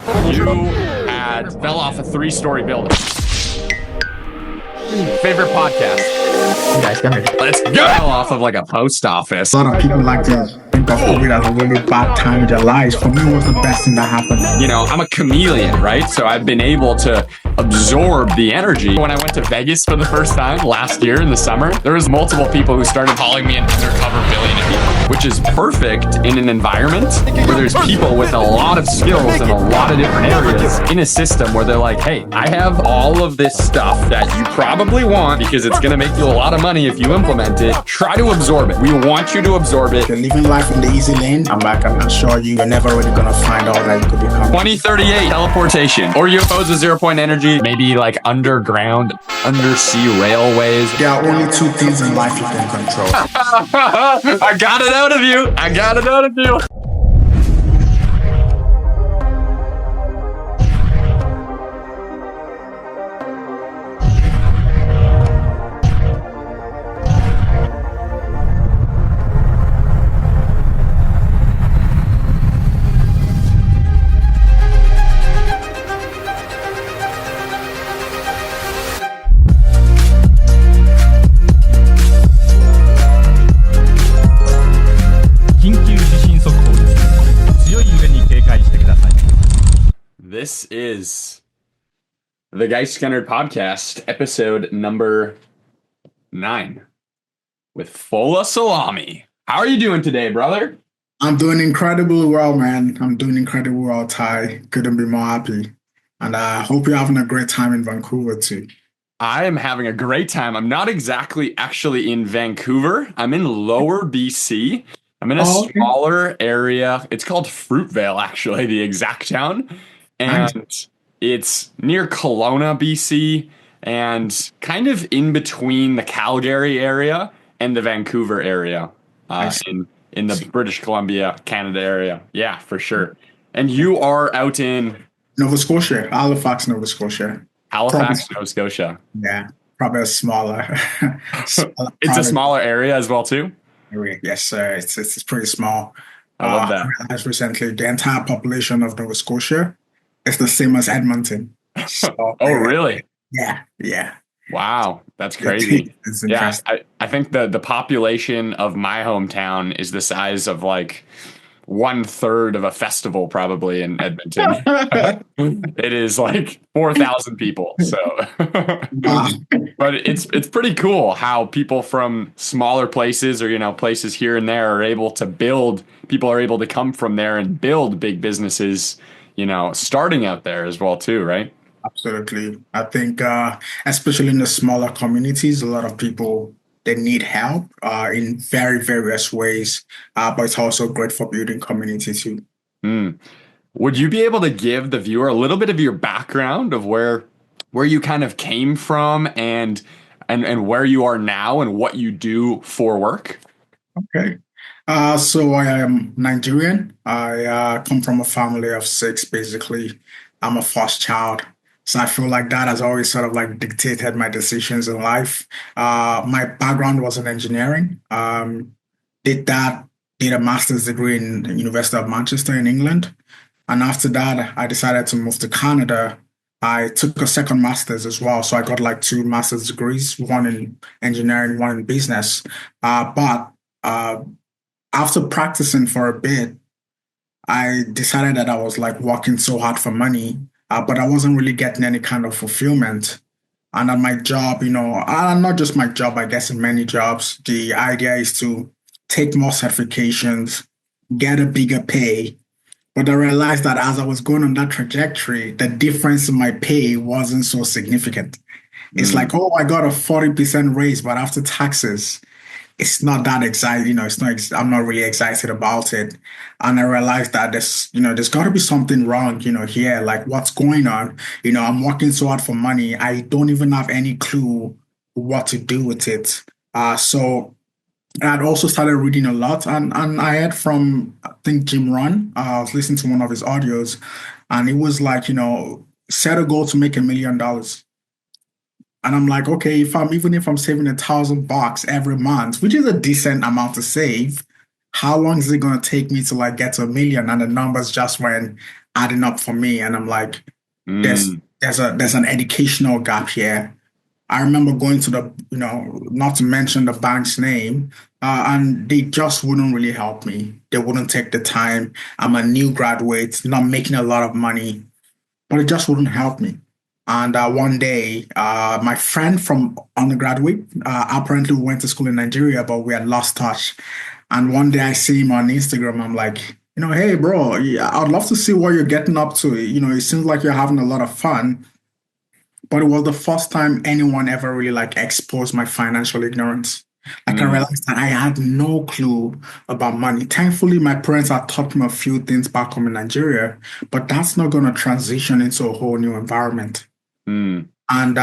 You fell off a 3-story building. Favorite podcast? Guys, come here. Let's go! Fell off of like a post office. A lot of people like to think of COVID as a really bad time in their lives. For me, it was the best thing that happened. You know, I'm a chameleon, right? So I've been able to absorb the energy. When I went to Vegas for the first time last year in the summer, there was multiple people who started calling me an undercover billionaire, which is perfect in an environment where there's people with a lot of skills in a lot of different areas in a system where they're like, hey, I have all of this stuff that you probably want because it's going to make you a lot of money if you implement it. Try to absorb it. We want you to absorb it. If you're living life in the easy lane, I'm assure you, you're never really going to find all that you could become. 2038 teleportation or UFOs with 0-point energy, maybe like underground, undersea railways. There are only 2 things in life you can control. I got it out of you. I got it out of you. This is the Geist-Centered Podcast, episode number 9 with Fola Salami. How are you doing today, brother? I'm doing incredibly well, man. I'm doing incredibly well, Ty. Couldn't be more happy. And I hope you're having a great time in Vancouver, too. I am having a great time. I'm not actually in Vancouver. I'm in Lower BC. I'm in a smaller area. It's called Fruitvale, actually, the exact town. And it's near Kelowna, BC, and kind of in between the Calgary area and the Vancouver area in the British Columbia, Canada area. Yeah, for sure. And you are out in Nova Scotia, Halifax, Nova Scotia. Halifax, Nova Scotia. Yeah, probably a smaller. It's a smaller area as well, too? Yes, sir. It's pretty small. I love that. I realized recently the entire population of Nova Scotia is the same as Edmonton. So, really? Yeah. Wow, that's crazy. It's yeah, I think the population of my hometown is the size of like 1/3 of a festival probably in Edmonton. It is like 4,000 people. So, but it's pretty cool how people from smaller places or, places here and there are able to build, people are able to come from there and build big businesses, starting out there as well too, right? Absolutely. I think, especially in the smaller communities, a lot of people, they need help in very various ways, but it's also great for building community too. Would you be able to give the viewer a little bit of your background of where you kind of came from and where you are now and what you do for work? Okay. So I am Nigerian. I come from a family of 6, basically. I'm a first child. So I feel like that has always sort of like dictated my decisions in life. My background was in engineering. Did a master's degree in the University of Manchester in England. And after that, I decided to move to Canada. I took a second master's as well. So I got like 2 master's degrees, one in engineering, one in business. But after practicing for a bit, I decided that I was like working so hard for money, but I wasn't really getting any kind of fulfillment. And at my job, not just my job, I guess in many jobs, the idea is to take more certifications, get a bigger pay. But I realized that as I was going on that trajectory, the difference in my pay wasn't so significant. It's like, I got a 40% raise, but after taxes, it's not that exciting. I'm not really excited about it. And I realized that there's got to be something wrong, here. Like, what's going on? I'm working so hard for money. I don't even have any clue what to do with it. So I'd also started reading a lot. And I heard from, I think, Jim Rohn. I was listening to one of his audios. And it was like, set a goal to make $1 million. And I'm like, okay, even if I'm saving $1,000 every month, which is a decent amount to save, how long is it going to take me to like get to $1 million? And the numbers just went adding up for me. And I'm like, Mm, there's an educational gap here. I remember going to the, not to mention the bank's name, and they just wouldn't really help me. They wouldn't take the time. I'm a new graduate, not making a lot of money, but it just wouldn't help me. And one day, my friend from undergraduate, apparently we went to school in Nigeria, but we had lost touch. And one day I see him on Instagram. I'm like, hey, bro, yeah, I'd love to see what you're getting up to. It seems like you're having a lot of fun. But it was the first time anyone ever really like exposed my financial ignorance. Like I mm, realized that I had no clue about money. Thankfully, my parents had taught me a few things back home in Nigeria, but that's not going to transition into a whole new environment. mm. And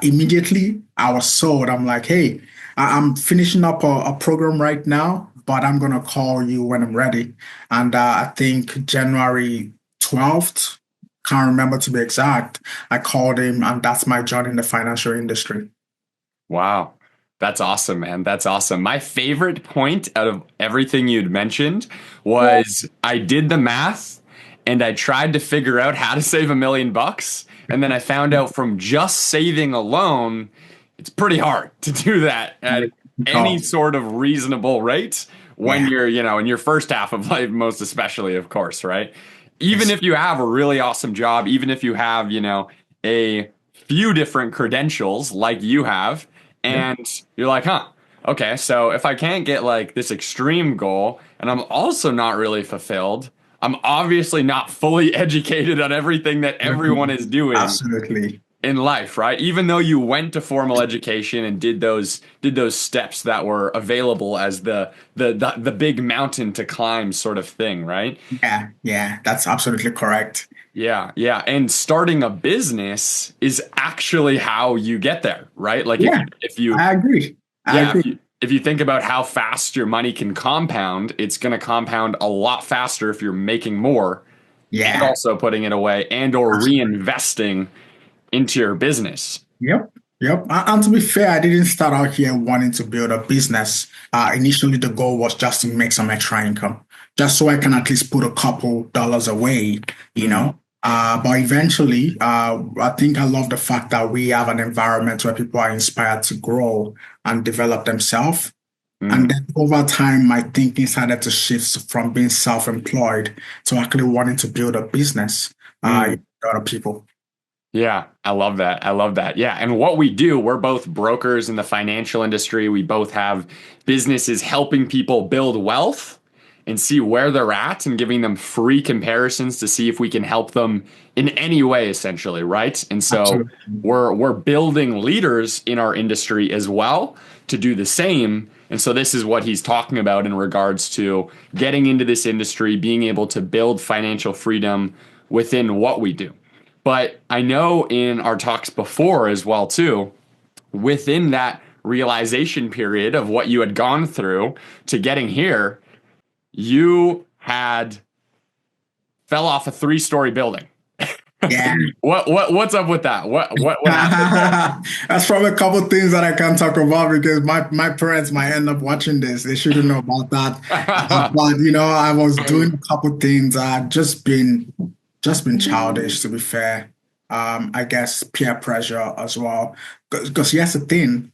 immediately I was sold. I'm like, hey, I'm finishing up a program right now, but I'm going to call you when I'm ready. And I think January 12th, can't remember to be exact, I called him, and that's my journey in the financial industry. Wow. That's awesome, man. That's awesome. My favorite point out of everything you'd mentioned was I did the math and I tried to figure out how to save $1 million. And then I found out from just saving alone, it's pretty hard to do that at any Oh, sort of reasonable rate when yeah. you're, in your first half of life, most especially, of course, right? Even Yes. if you have a really awesome job, even if you have, a few different credentials like you have, Yep. and you're like, huh, okay, so if I can't get like this extreme goal and I'm also not really fulfilled, I'm obviously not fully educated on everything that everyone is doing Absolutely. in life, right? Even though you went to formal education and did those steps that were available as the big mountain to climb sort of thing, right? Yeah. Yeah. That's absolutely correct. Yeah, yeah. And starting a business is actually how you get there, right? Like Yeah. if you I agree. I yeah, agree. if you think about how fast your money can compound, it's going to compound a lot faster if you're making more and Yeah. also putting it away and or reinvesting into your business. Yep. Yep. And to be fair, I didn't start out here wanting to build a business. Initially, the goal was just to make some extra income, just so I can at least put a couple dollars away, you Mm, know. But eventually, I think I love the fact that we have an environment where people are inspired to grow and develop themselves. And mm, then over time, my thinking started to shift from being self-employed to actually wanting to build a business, mm. with other people. Yeah, I love that. I love that. Yeah. And what we do, we're both brokers in the financial industry. We both have businesses helping people build wealth and see where they're at and giving them free comparisons to see if we can help them in any way, essentially, right? And so Absolutely. we're building leaders in our industry as well to do the same. And so this is what he's talking about in regards to getting into this industry, being able to build financial freedom within what we do. But I know in our talks before as well too, within that realization period of what you had gone through to getting here, you had fell off a three-story building. Yeah. What's up with that? What happened there? That's probably a couple things that I can't talk about because my parents might end up watching this. They shouldn't know about that. But I was doing a couple things. Just been childish, to be fair. I guess peer pressure as well. Because here's the thing.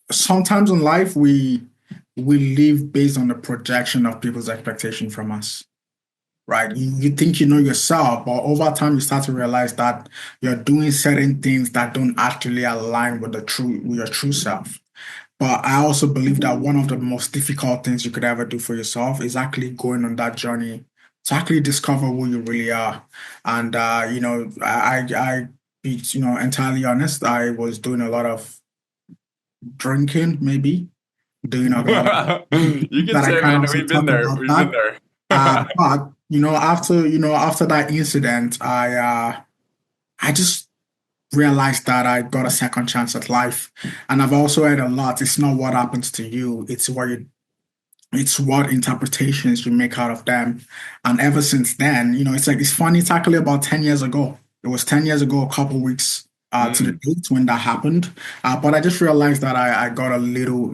Sometimes in life we live based on the projection of people's expectation from us. Right? You think you know yourself, but over time you start to realize that you're doing certain things that don't actually align with your true self. But I also believe that one of the most difficult things you could ever do for yourself is actually going on that journey to actually discover who you really are. And be entirely honest, I was doing a lot of drinking, maybe doing a lot of You can that I say, can't man, also we've been talk there. about We've been that. there. But after that incident, I just realized that I got a second chance at life, and I've also heard a lot. It's not what happens to you; it's what interpretations you make out of them. And ever since then, it's funny. It's actually about 10 years ago. It was 10 years ago, a couple weeks to the Mm, date when that happened. But I just realized that I got a little,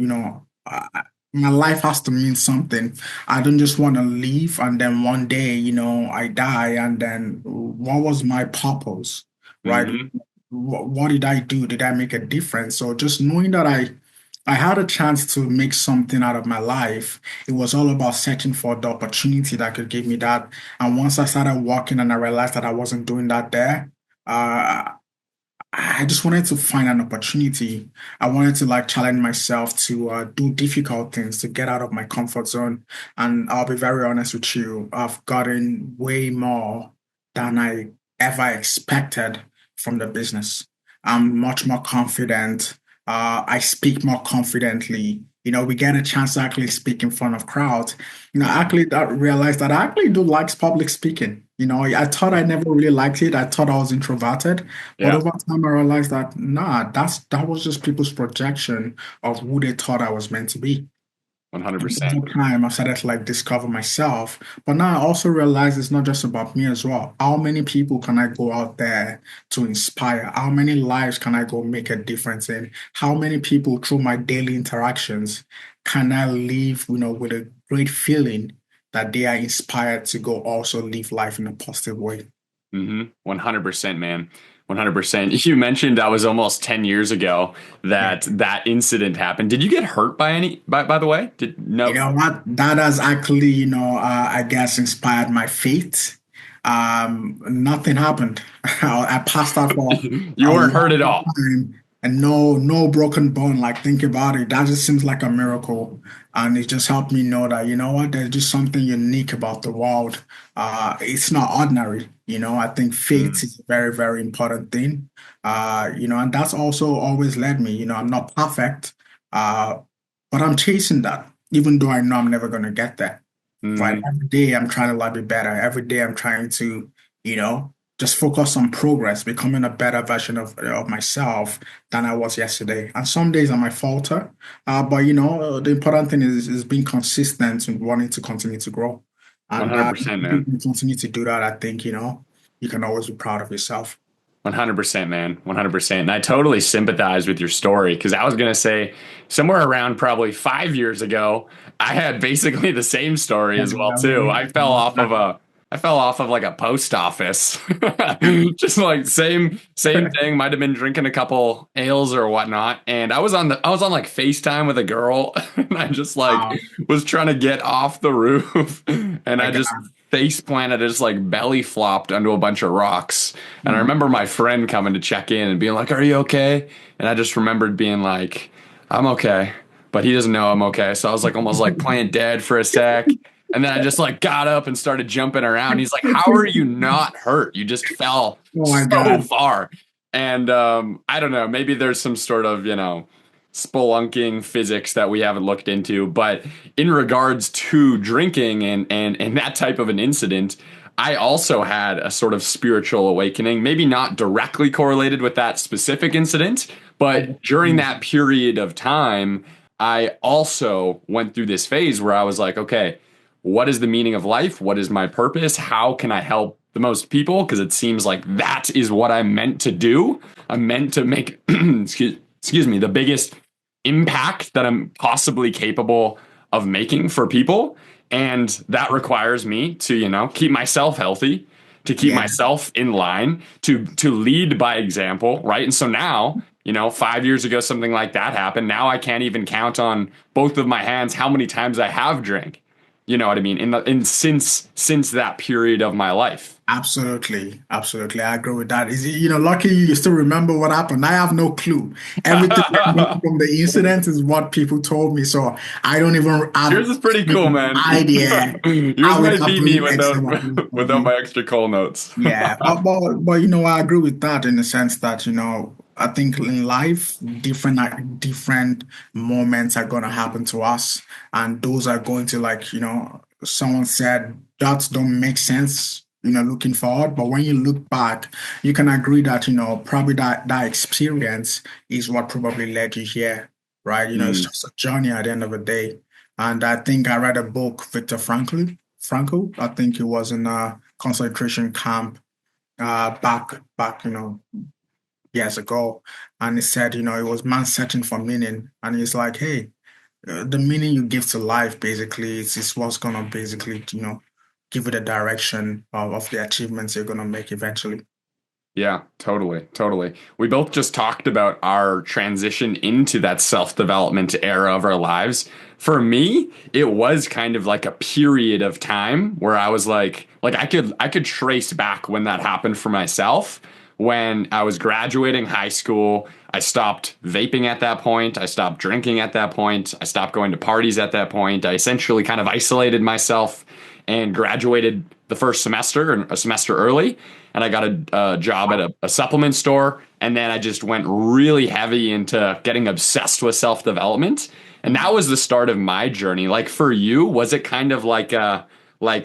my life has to mean something. I don't just want to live and then one day, I die and then what was my purpose, right? Hmm. What did I do? Did I make a difference? So just knowing that I had a chance to make something out of my life. It was all about searching for the opportunity that could give me that. And once I started working and I realized that I wasn't doing that there, uh, I just wanted to find an opportunity. I wanted to like challenge myself to do difficult things, to get out of my comfort zone. And I'll be very honest with you, I've gotten way more than I ever expected from the business. I'm much more confident. I speak more confidently. We get a chance to actually speak in front of crowds. I actually realized that I actually do like public speaking. I thought I never really liked it. I thought I was introverted. But Yeah, over time, I realized that nah, that was just people's projection of who they thought I was meant to be. And 100%. over time, I started to like discover myself. But now I also realize it's not just about me as well. How many people can I go out there to inspire? How many lives can I go make a difference in? How many people through my daily interactions can I leave, with a great feeling that they are inspired to go also live life in a positive way? 100%, man. 100%. You mentioned that was almost 10 years ago Yeah. that that incident happened. Did you get hurt by by the way? Did You no. know what? That has actually, I guess inspired my faith. Nothing happened. I passed out for You a weren't hurt long at all. time and no broken bone. Like think about it. That just seems like a miracle. And it just helped me know that, you know what, there's just something unique about the world. It's not ordinary. I think faith Mm, is a very, very important thing. And that's also always led me. I'm not perfect. Uh, but I'm chasing that, even though I know I'm never going to get there. Right. mhm. Every day I'm trying to like be better. Every day I'm trying to, just focus on progress, becoming a better version of myself than I was yesterday. And some days I might falter. But the important thing is being consistent and wanting to continue to grow. And 100%, if you man. can continue to do that, I think, you can always be proud of yourself. 100%, man. 100%. And I totally sympathize with your story because I was going to say somewhere around probably 5 years ago, I had basically the same story Yeah, as well too. we- I fell off of like a post office. Just like same thing. Might have been drinking a couple ales or whatnot. And I was on like FaceTime with a girl and I just like Wow. was trying to get off the roof and My I just God. face planted, I just like belly flopped onto a bunch of rocks. And I Mhm. remember my friend coming to check in and being like, "Are you okay?" And I just remembered being like, "I'm okay." But he doesn't know I'm okay. So I was like almost like playing dead for a sec. And then I just like got up and started jumping around. He's like, "How are you not hurt? You just fell Oh my so God. far." And I don't know, maybe there's some sort of, spelunking physics that we haven't looked into. But in regards to drinking and that type of an incident, I also had a sort of spiritual awakening, maybe not directly correlated with that specific incident, but during that period of time, I also went through this phase where I was like, okay, what is the meaning of life? What is my purpose? How can I help the most people? Because it seems like that is what I'm meant to do. I'm meant to make, excuse me, the biggest impact that I'm possibly capable of making for people. And that requires me to, keep myself healthy, to keep Yeah, myself in line, to lead by example, right? And so now, 5 years ago, something like that happened. Now I can't even count on both of my hands how many times I have drank. You know what I mean? In since that period of my life. absolutely. Absolutely. I agree with that. Is it, lucky you still remember what happened. I have no clue. Everything I know from the incident is what people told me. So I don't even have Yours is pretty cool, any man. idea Yours how it might beat me happened except what people without told without me. my extra call notes. Yeah, but I agree with that in the sense that I think in life different moments are gonna happen to us, and those are going to like someone said dots don't make sense looking forward, but when you look back, you can agree that probably that experience is what probably led you here, right? It's Mm, just a journey at the end of the day, and I think I read a book, Viktor Frankl. I think it was in a concentration camp back years ago, and he said it was man searching for meaning, and he's like, hey, the meaning you give to life basically is what's gonna basically, give you the direction of the achievements you're gonna make eventually. Yeah, totally, totally. We both just talked about our transition into that self-development era of our lives. For me, it was kind of like a period of time where I was like I could trace back when that happened for myself. When I was graduating high school, I stopped vaping at that point. I stopped drinking at that point. I stopped going to parties at that point. I essentially kind of isolated myself and graduated the first semester and a semester early. And I got a job at a supplement store. And then I just went really heavy into getting obsessed with self development. And that was the start of my journey. Like for you, was it kind of like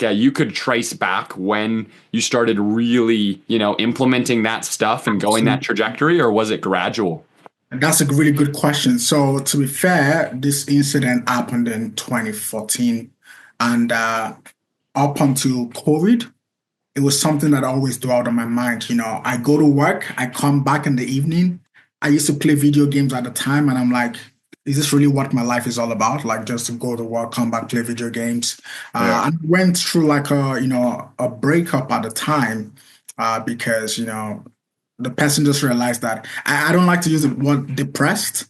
you could trace back when you started really, implementing that stuff and going that trajectory, or was it gradual? That's a really good question. So, to be fair, this incident happened in 2014, and up until COVID, it was something that always dwelled on my mind. I go to work, I come back in the evening. I used to play video games at the time, and I'm like, is this really what my life is all about? Like just to go to work, come back, play video games. Yeah. I went through like a breakup at the time, because the person just realized that I don't like to use the word depressed,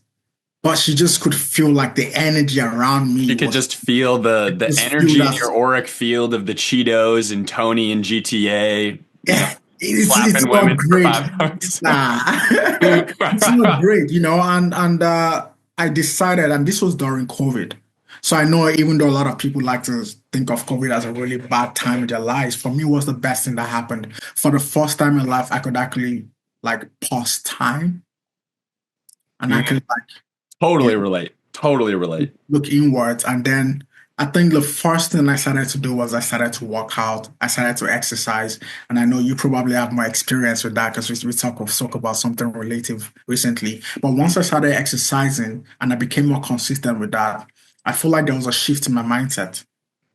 but she just could feel like the energy around me You could was just feel the just feel energy in that. your auric field of the Cheetos and Tony and GTA, Yeah, it's slapping not women for great. $5. Nah, it's not great, and I decided, and this was during COVID. So I know even though a lot of people like to think of COVID as a really bad time in their lives, for me it was the best thing that happened. For the first time in life, I could actually like pause time and I Mm, could like, you totally relate. Totally relate. look inwards. And then I think the first thing I started to do was I started to work out. I started to exercise. And I know you probably have more experience with that because we talk about something relative recently. But once I started exercising and I became more consistent with that, I feel like there was a shift in my mindset.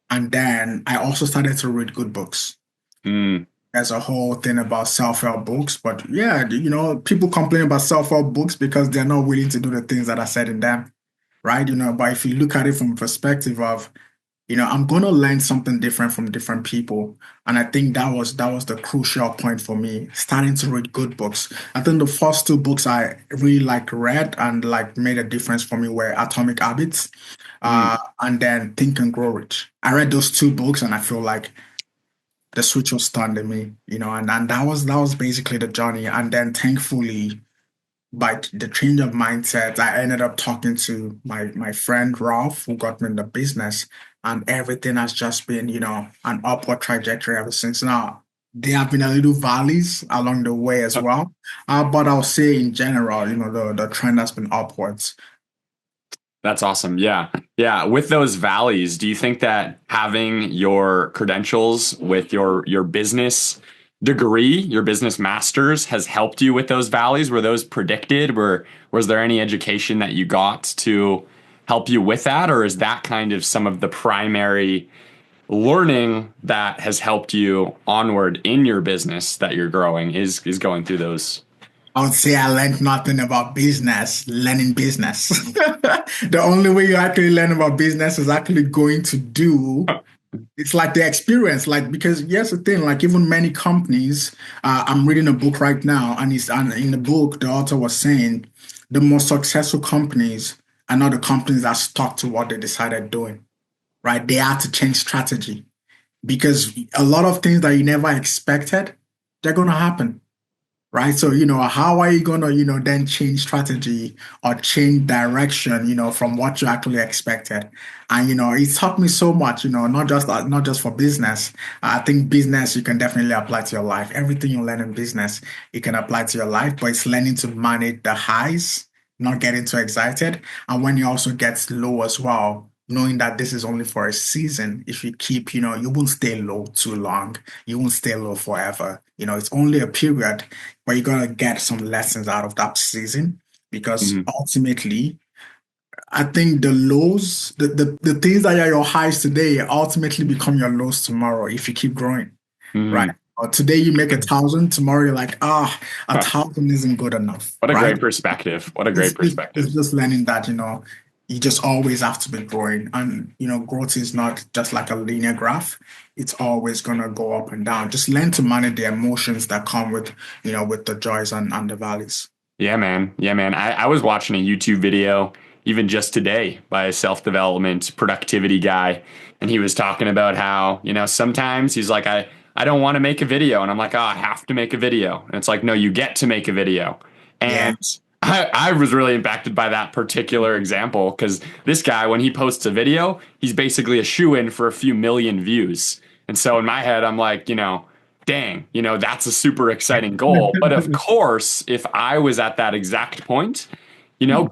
And then I also started to read good books. Mm, There's a whole thing about self-help books, but yeah, people complain about self-help books because they're not willing to do the things that are said in them, right? But if you look at it from a perspective of, I'm going to learn something different from different people, and I think that was the crucial point for me, starting to read good books. I think the first two books I really like read and like made a difference for me were Atomic Habits, mm. and then Think and Grow Rich. I read those two books, and I feel like the switch was turned in me, and that was basically the journey. And then thankfully, by the change of mindset, I ended up talking to my friend Ralph, who got me in the business, and everything has just been, an upward trajectory ever since. Now, there have been a little valleys along the way as well, but I'll say in general, the trend has been upwards. That's awesome. Yeah. Yeah. With those valleys, do you think that having your credentials with your business degree, your business masters has helped you with those valleys? Were those predicted? Was there any education that you got to help you with that? Or is that kind of some of the primary learning that has helped you onward in your business that you're growing is going through those? I would say I learned nothing about business, learning business. The only way you actually learn about business is actually going to do. It's like the experience, like because here's the thing, like even many companies, I'm reading a book right now, and in the book, the author was saying the most successful companies are not the companies that stuck to what they decided doing, right? They had to change strategy because a lot of things that you never expected, they're gonna happen, right? So, how are you gonna, then change strategy or change direction, from what you actually expected? And it taught me so much, not just for business. I think business you can definitely apply to your life. Everything you learn in business, you can apply to your life, but it's learning to manage the highs, not getting too excited. And when you also get low as well, knowing that this is only for a season, if you keep, you won't stay low too long. You won't stay low forever. It's only a period, but you're gonna get some lessons out of that season because Mhm. ultimately, I think the lows, the things that are your highs today ultimately become your lows tomorrow if you keep growing, right? Mhm. Or today you make 1,000, tomorrow you're like, 1,000 isn't good enough, What a right? great perspective. What a It's great just, it's perspective. just learning that, You just always have to be growing. And, growth is not just like a linear graph. It's always going to go up and down. Just learn to manage the emotions that come with the joys and the valleys. Yeah, man. Yeah, man. I was watching a YouTube video even just today by a self-development productivity guy. And he was talking about how, sometimes he's like, I don't want to make a video. And I'm like, oh, I have to make a video. And it's like, no, you get to make a video. Yeah. And I was really impacted by that particular example because this guy, when he posts a video, he's basically a shoe-in for a few million views. And so in my head, I'm like, dang, that's a super exciting goal. But of course, if I was at that exact point,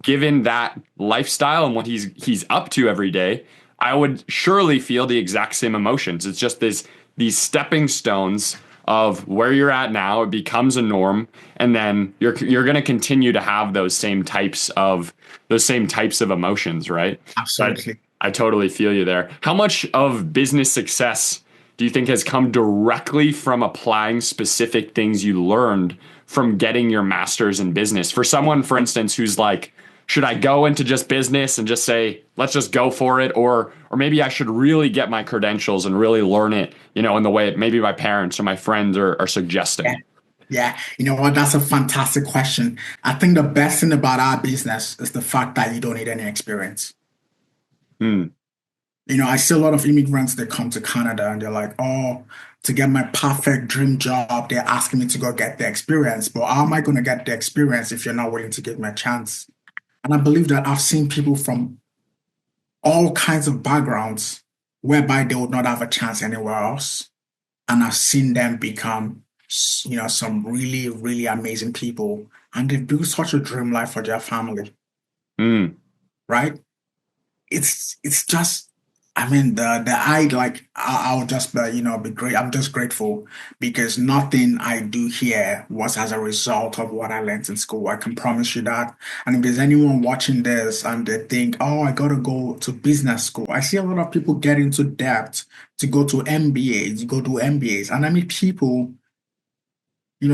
given that lifestyle and what he's up to every day, I would surely feel the exact same emotions. It's just these stepping stones of where you're at now. It becomes a norm, and then you're going to continue to have those same types of emotions, right? But Absolutely. I totally feel you there. How much of business success do you think has come directly from applying specific things you learned from getting your master's in business? For someone, for instance, who's like, should I go into just business and just say, let's just go for it? Or maybe I should really get my credentials and really learn it, in the way maybe my parents or my friends are Yeah. suggesting. Yeah. You know what? That's a fantastic question. I think the best thing about our business is the fact that you don't need any experience. Hmm. I see a lot of immigrants that come to Canada and they're like, oh, to get my perfect dream job, they're asking me to go get the experience. But how am I going to get the experience if you're not willing to give me a chance? And I believe that I've seen people from all kinds of backgrounds whereby they would not have a chance anywhere else. And I've seen them become, some really, really amazing people. And they do such a dream life for their family, Hmm. right? It's just I mean the I like I'll just be great. I'm just grateful because nothing I do here was as a result of what I learned in school. I can promise you that. And if there's anyone watching this and they think, oh, I gotta go to business school, I see a lot of people get into debt to go to MBAs, go to MBAs, and I meet people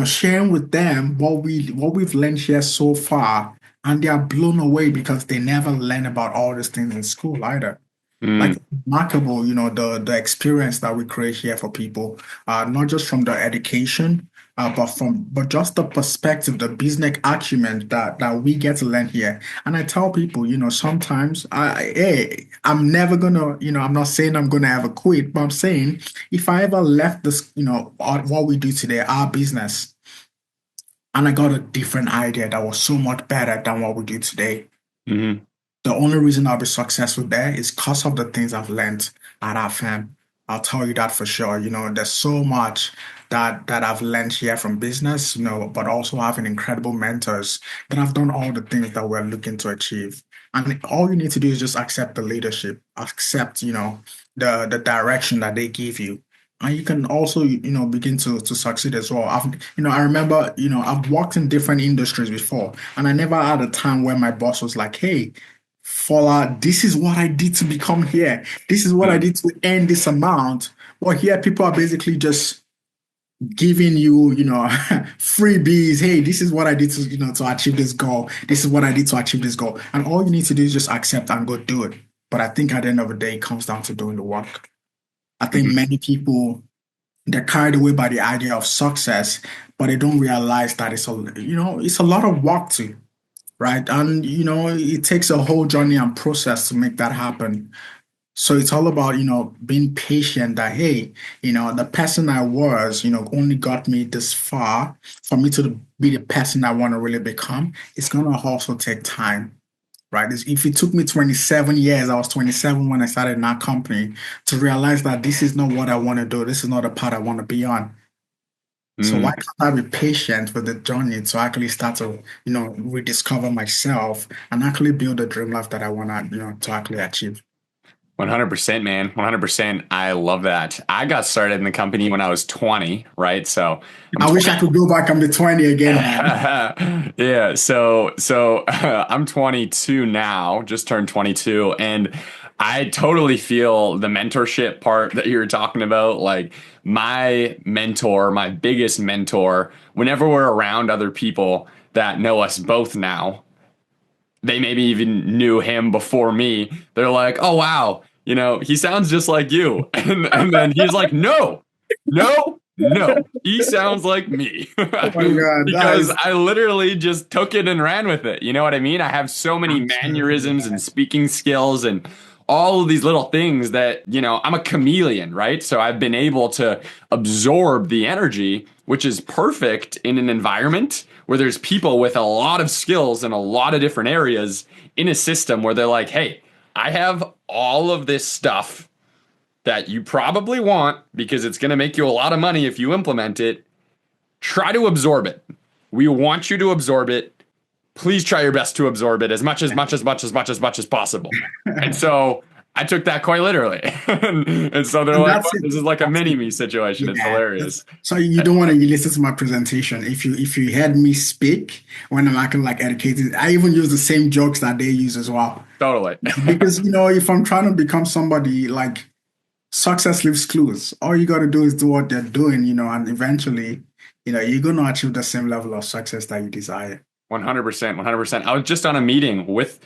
sharing with them what we've learned here so far, and they are blown away because they never learn about all these things in school either. Like Hmm. remarkable, the experience that we create here for people, not just from the education, but just the perspective, the business acumen that we get to learn here. And I tell people, sometimes I'm never gonna, I'm not saying I'm gonna ever quit, but I'm saying if I ever left this, what we do today, our business, and I got a different idea that was so much better than what we do today. Hmm. The only reason I'll be successful there is because of the things I've learned at our firm. I'll tell you that for sure. There's so much that I've learned here from business, but also having incredible mentors that have done all the things that we're looking to achieve. And all you need to do is just accept the leadership, accept, the direction that they give you. And you can also, begin to succeed as well. I remember, I've worked in different industries before, and I never had a time where my boss was like, hey, Fola, this is what I did to become here. This is what I Hmm. did to earn this amount. Well, here people are basically just giving you, freebies. Hey, this is what I did to achieve this goal. This is what I did to achieve this goal. And all you need to do is just accept and go do it. But I think at the end of the day, it comes down to doing the work. I think Hmm. many people they're carried away by the idea of success, but they don't realize that it's a lot of work too, right? And it takes a whole journey and process to make that happen. So it's all about, being patient that, hey, the person I was, only got me this far. For me to be the person I want to really become, it's gonna also take time. Right. If it took me 27 years, I was 27 when I started in our company to realize that this is not what I want to do. This is not the path I want to be on. So why Hmm. can't I be patient with the journey to actually start to, rediscover myself and actually build the dream life that I want to, to actually achieve? 100%, man. 100%. I love that. I got started in the company when I was 20, right? So I'm I wish I 20. could go back and be 20 again, man. Yeah, so I'm 22 now, just turned 22, and I totally feel the mentorship part that you were talking about. Like my mentor, my biggest mentor, whenever we're around other people that know us both now, they maybe even knew him before me. They're like, "Oh wow, he sounds just like you." And then he's like, "No, no, no, he sounds like me." Oh my God, that Because is I literally just took it and ran with it. You know what I mean? I have so many absolutely mannerisms and speaking skills and all of these little things that, I'm a chameleon, right? So I've been able to absorb the energy, which is perfect in an environment where there's people with a lot of skills in a lot of different areas in a system where they're like, hey, I have all of this stuff that you probably want because it's going to make you a lot of money if you implement it. Try to absorb it. We want you to absorb it. Please try your best to absorb it as much as possible. And so I took that quite literally. And so they're and like, that's what? it. This is like a That's mini it. me situation. It's Yeah. hilarious. So you don't want to listen to my presentation. If you heard me speak when I'm acting like educated, I even use the same jokes that they use as well. Totally. Because if I'm trying to become somebody like success leaves clues. All you got to do is do what they're doing, and eventually, you're going to achieve the same level of success that you desire. 100%, 100%. I was just on a meeting with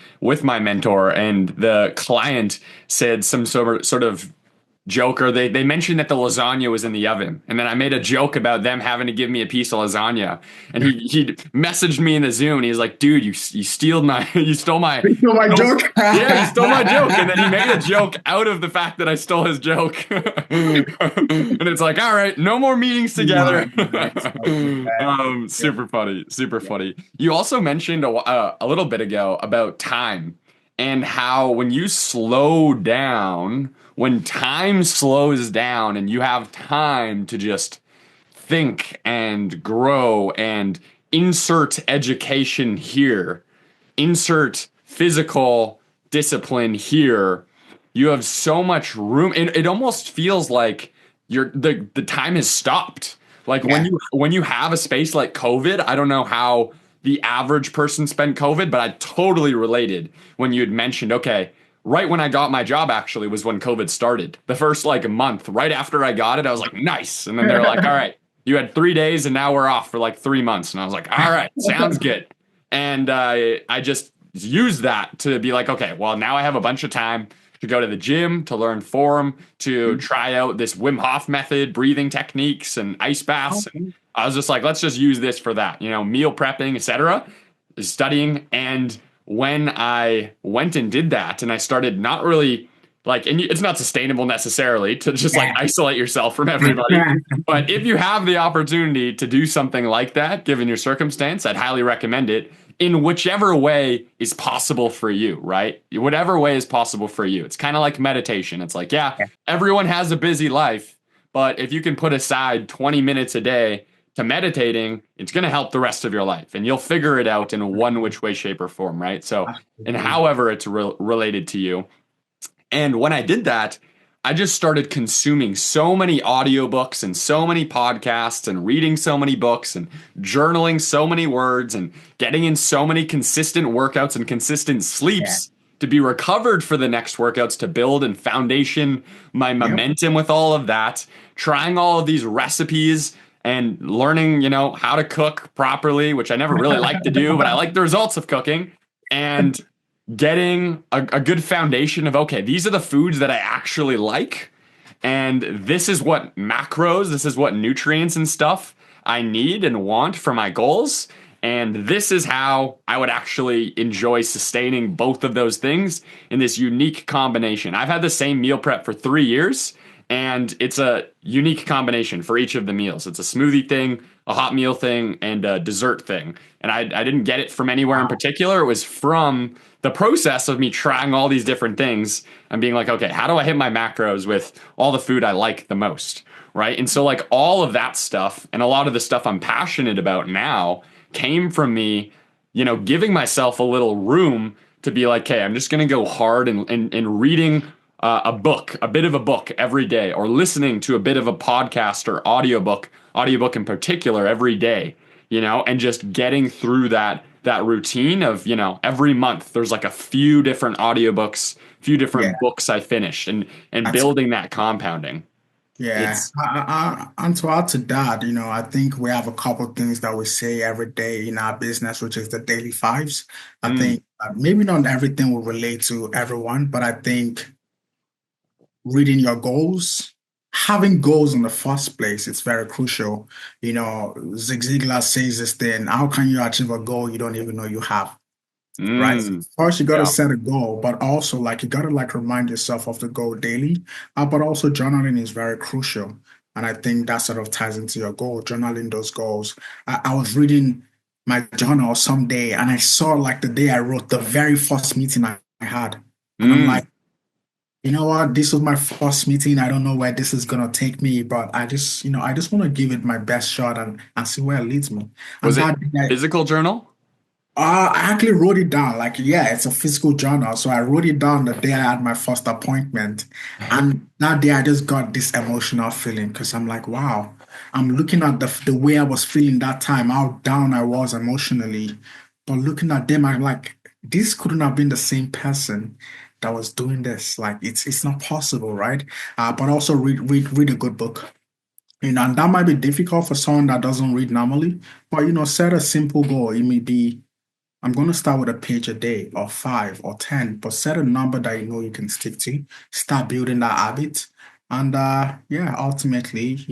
my mentor, and the client said some sort of joke, or they mentioned that the lasagna was in the oven, and then I made a joke about them having to give me a piece of lasagna, and he messaged me in the Zoom, and he's like, "Dude, you steal my you stole my You know my stole, joke? yeah, you stole my joke," and then he made a joke out of the fact that I stole his joke, and it's like, all right, no more meetings No, together. that's okay. Yeah. Super funny, super Yeah. funny. You also mentioned a little bit ago about time and how when you slow down, when time slows down and you have time to just think and grow and insert education here, insert physical discipline here, you have so much room. And it almost feels like the time has stopped. Like when Yeah. you have a space like COVID, I don't know how the average person spent COVID, but I totally related when you had mentioned, okay, right when I got my job actually was when COVID started. The first like month, right after I got it, I was like, nice. And then they're like, all right, you had 3 days and now we're off for like 3 months. And I was like, all right, sounds good. And I just used that to be like, okay, well, now I have a bunch of time to go to the gym, to learn form, to try out this Wim Hof method, breathing techniques, and ice baths. And Okay. I was just like, let's just use this for that, meal prepping, etc., studying. And when I went and did that, and I started not really like, and it's not sustainable necessarily to just like isolate yourself from everybody. But if you have the opportunity to do something like that, given your circumstance, I'd highly recommend it in whichever way is possible for you, right? Whatever way is possible for you. It's kind of like meditation. It's like, yeah, everyone has a busy life, but if you can put aside 20 minutes a day to meditating, it's going to help the rest of your life and you'll figure it out in one which way, shape, or form, right? So, and Absolutely. however it's related to you. And when I did that, I just started consuming so many audiobooks and so many podcasts and reading so many books and journaling so many words and getting in so many consistent workouts and consistent Yeah. sleeps to be recovered for the next workouts to build and foundation my Yep. momentum with all of that, trying all of these recipes and learning, how to cook properly, which I never really liked to do, but I like the results of cooking. And getting a good foundation of, okay, these are the foods that I actually like. And this is what macros, this is what nutrients and stuff I need and want for my goals. And this is how I would actually enjoy sustaining both of those things in this unique combination. I've had the same meal prep for 3 years, and it's a unique combination for each of the meals. It's a smoothie thing, a hot meal thing, and a dessert thing. And I didn't get it from anywhere in Wow. particular. It was from the process of me trying all these different things and being like, okay, how do I hit my macros with all the food I like the most? Right. And so, like, all of that stuff and a lot of the stuff I'm passionate about now came from me, giving myself a little room to be like, okay, I'm just going to go hard and reading a book, a bit of a book every day, or listening to a bit of a podcast or audiobook in particular every day, and just getting through that routine of, every month there's like a few different audiobooks, few Yeah. different books I finished and That's building that compounding. Yeah. It's And to add to that, I think we have a couple of things that we say every day in our business, which is the daily fives. I mm, think maybe not everything will relate to everyone, but I think reading your goals, having goals in the first place, it's very crucial. Zig Ziglar says this thing, how can you achieve a goal you don't even know you have? Right. So mm, first, you got to yeah, set a goal, but also like you got to like remind yourself of the goal daily. But also journaling is very crucial, and I think that sort of ties into your goal. Journaling those goals. I was reading my journal someday, and I saw like the day I wrote the very first meeting I had, and I'm mm. like, you know what? This was my first meeting. I don't know where this is gonna take me, but I just want to give it my best shot and see where it leads me. Was And it that day, physical journal? I actually wrote it down. Like, yeah, it's a physical journal. So I wrote it down the day I had my first appointment. And that day I just got this emotional feeling because I'm like, wow, I'm looking at the way I was feeling that time, how down I was emotionally. But looking at them, I'm like, this couldn't have been the same person that was doing this. Like, it's not possible, right? But also read a good book. And that might be difficult for someone that doesn't read normally. But set a simple goal. It may be I'm going to start with a page a day or five or 10, but set a number that you know you can stick to. Start building that habit. And yeah, ultimately,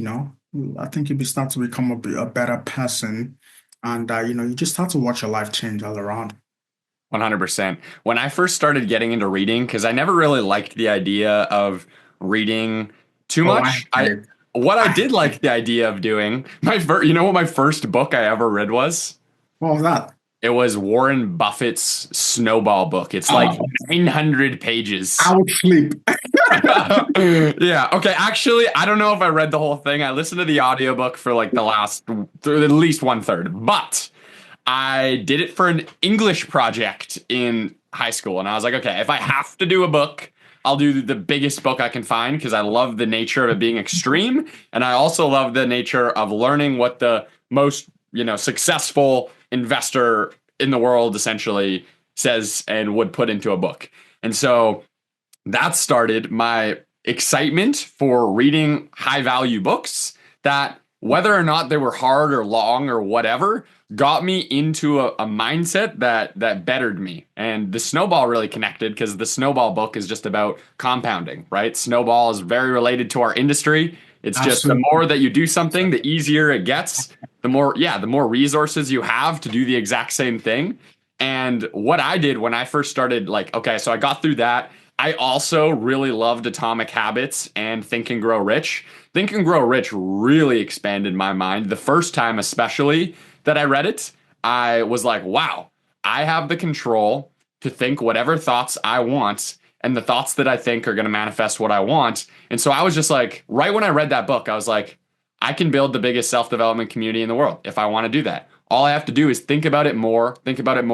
I think you start to become a better person. And, you just start to watch your life change all around. 100%. When I first started getting into reading, because I never really liked the idea of reading too Oh, much. What I did like the idea of doing, you know what my first book I ever read was? what was that? It was Warren Buffett's Snowball book. It's like Oh, 900 I pages. would sleep. Yeah. Okay. Actually, I don't know if I read the whole thing. I listened to the audiobook for like at least one third, but I did it for an English project in high school. And I was like, okay, if I have to do a book, I'll do the biggest book I can find because I love the nature of it being extreme. And I also love the nature of learning what the most, successful investor in the world essentially says and would put into a book. And so that started my excitement for reading high value books that whether or not they were hard or long or whatever got me into a mindset that bettered me. And the snowball really connected because the snowball book is just about compounding, right? Snowball is very related to our industry. It's just the Absolutely. more that you do something, the easier it gets. The more resources you have to do the exact same thing. And what I did when I first started, like, okay, so I got through that. I also really loved Atomic Habits and Think and Grow Rich. Think and Grow Rich really expanded my mind. The first time, especially that I read it, I was like, wow, I have the control to think whatever thoughts I want, and the thoughts that I think are going to manifest what I want. And so I was just like, right when I read that book, I was like, I can build the biggest self development community in the world if I want to do that. All I have to do is think about it more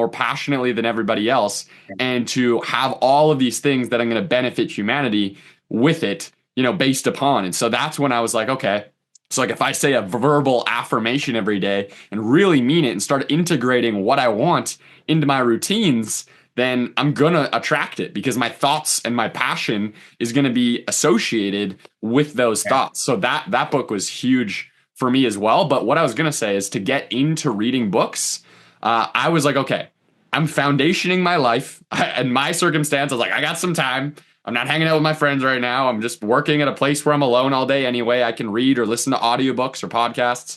passionately than everybody else, and to have all of these things that I'm going to benefit humanity with it, based upon. And so that's when I was like, okay, so like if I say a verbal affirmation every day and really mean it and start integrating what I want into my routines, then I'm going to attract it because my thoughts and my passion is going to be associated with those Yeah. thoughts. So that book was huge for me as well. But what I was going to say is to get into reading books, I was like, okay, I'm foundationing my life. In my circumstance, I was like, I got some time. I'm not hanging out with my friends right now. I'm just working at a place where I'm alone all day anyway. I can read or listen to audiobooks or podcasts.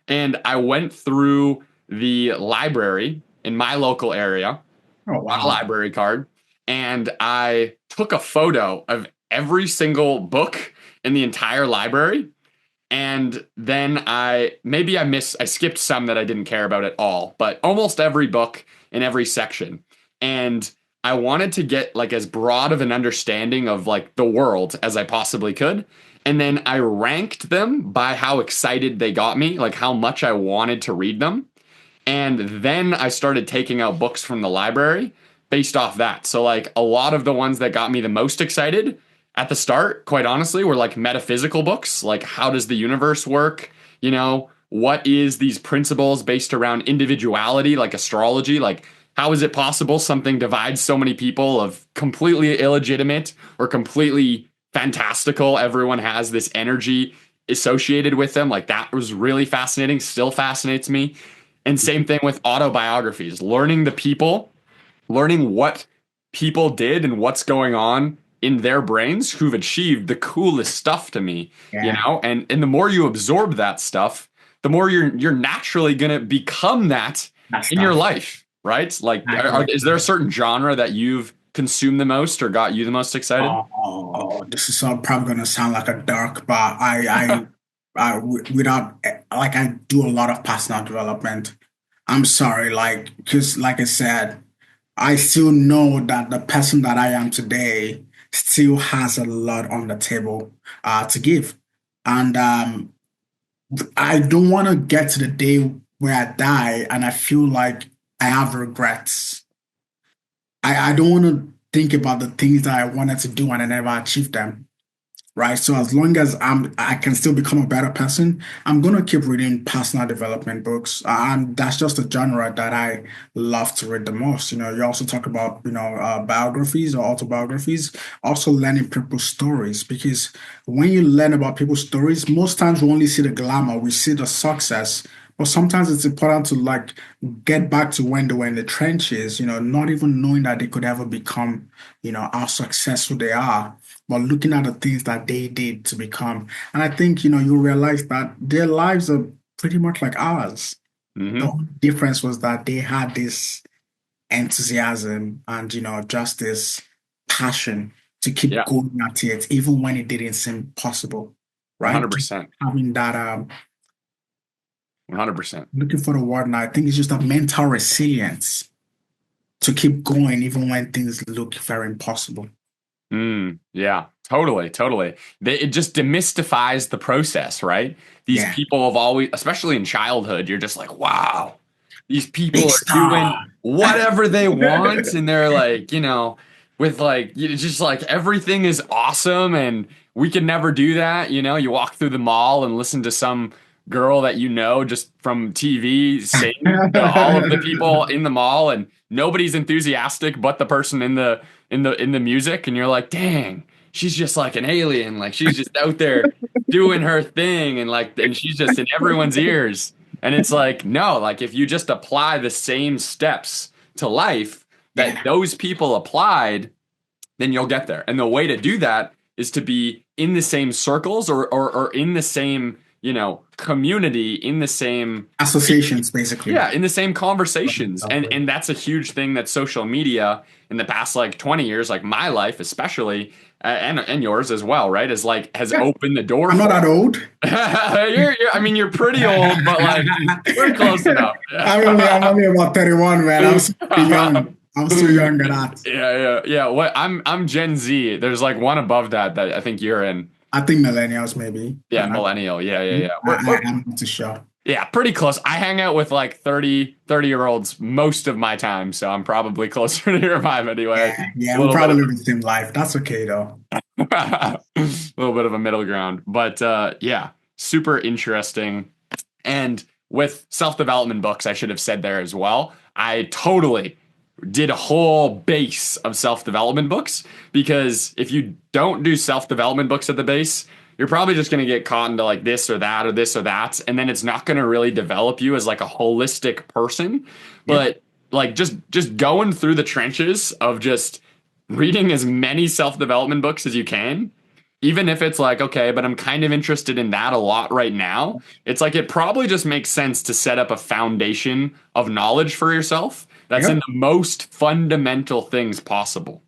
And I went through the library in my local area, Oh, got a wow. library card, and I took a photo of every single book in the entire library. And then I skipped some that I didn't care about at all, but almost every book in every section. And I wanted to get like as broad of an understanding of like the world as I possibly could. And then I ranked them by how excited they got me, like how much I wanted to read them. And then I started taking out books from the library based off that. So, like, a lot of the ones that got me the most excited at the start, quite honestly, were like metaphysical books. Like, how does the universe work? What is these principles based around individuality, like astrology? Like, how is it possible something divides so many people of completely illegitimate or completely fantastical. Everyone has this energy associated with them. Like that was really fascinating, still fascinates me. And same thing with autobiographies, learning the people, learning what people did and what's going on in their brains who've achieved the coolest stuff to me, you Yeah, know? And the more you absorb that stuff, the more you're naturally gonna become that that in your stuff. life, right? Like, Exactly. is there a certain genre that you've consumed the most or got you the most excited? This is all probably gonna sound like a dark, but without like I do a lot of personal development. I'm sorry, like because like I said, I still know that the person that I am today still has a lot on the table to give, and I don't want to get to the day where I die and I feel like I have regrets. I don't want to think about the things that I wanted to do and I never achieved them. Right. So as long as I can still become a better person, I'm gonna keep reading personal development books. And that's just a genre that I love to read the most. You also talk about, biographies or autobiographies, also learning people's stories, because when you learn about people's stories, most times we only see the glamour, we see the success. But sometimes it's important to like get back to when they were in the trenches, not even knowing that they could ever become, how successful they are, but looking at the things that they did to become. And I think, you realize that their lives are pretty much like ours. The Hmm. only difference was that they had this enthusiasm and, just this passion to keep Yeah, going at it, even when it didn't seem possible, right? Just 100%. having that, 100%. looking for the word now, I think it's just a mental resilience to keep going, even when things look very impossible. Yeah, totally, totally. It just demystifies the process, right? These Yeah. people have always, especially in childhood, you're just like, wow, these people Big are doing star. whatever they want, and they're like, with like, just like everything is awesome, and we can never do that. You walk through the mall and listen to some girl that you know just from TV sing to all of the people in the mall, and nobody's enthusiastic but the person in the music, and you're like, dang, she's just like an alien, like she's just out there doing her thing, and she's just in everyone's ears. And it's like, no, like if you just apply the same steps to life that Yeah. those people applied, then you'll get there. And the way to do that is to be in the same circles, or in the same, community, in the same, Associations, basically. yeah, in the same conversations. And that's a huge thing that social media in the past like 20 years, like my life especially, and yours as well, right? Is like has Yeah, opened the door I'm not for. that old. I mean, you're pretty old, but like we're close enough. I'm only about 31, man. I'm still young. I'm still young at that. Yeah. What I'm Gen Z. There's like one above that I think you're in. I think millennials, maybe. Yeah, millennial. Yeah. I'm not too sure. Yeah, pretty close. I hang out with like 30-year olds most of my time, so I'm probably closer to your vibe anyway. Yeah, A we little bit probably of live the same life. That's okay, though. a little bit of a middle ground. But yeah, super interesting. And with self-development books, I should have said there as well. I totally did a whole base of self-development books, because if you don't do self-development books at the base, you're probably just going to get caught into like this or that or this or that, and then it's not going to really develop you as like a holistic person. Yep. But like just going through the trenches of just reading as many self-development books as you can, even if it's like, okay, but I'm kind of interested in that a lot right now, it's like it probably just makes sense to set up a foundation of knowledge for yourself that's in Yep. the most fundamental things possible.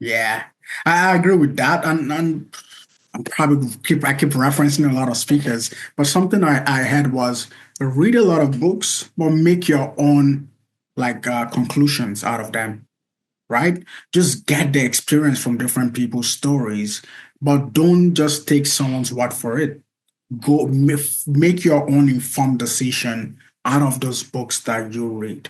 Yeah. I agree with that. And I keep referencing a lot of speakers, but something I had was read a lot of books, but make your own like conclusions out of them, right? Just get the experience from different people's stories, but don't just take someone's word for it. Go make your own informed decision out of those books that you read.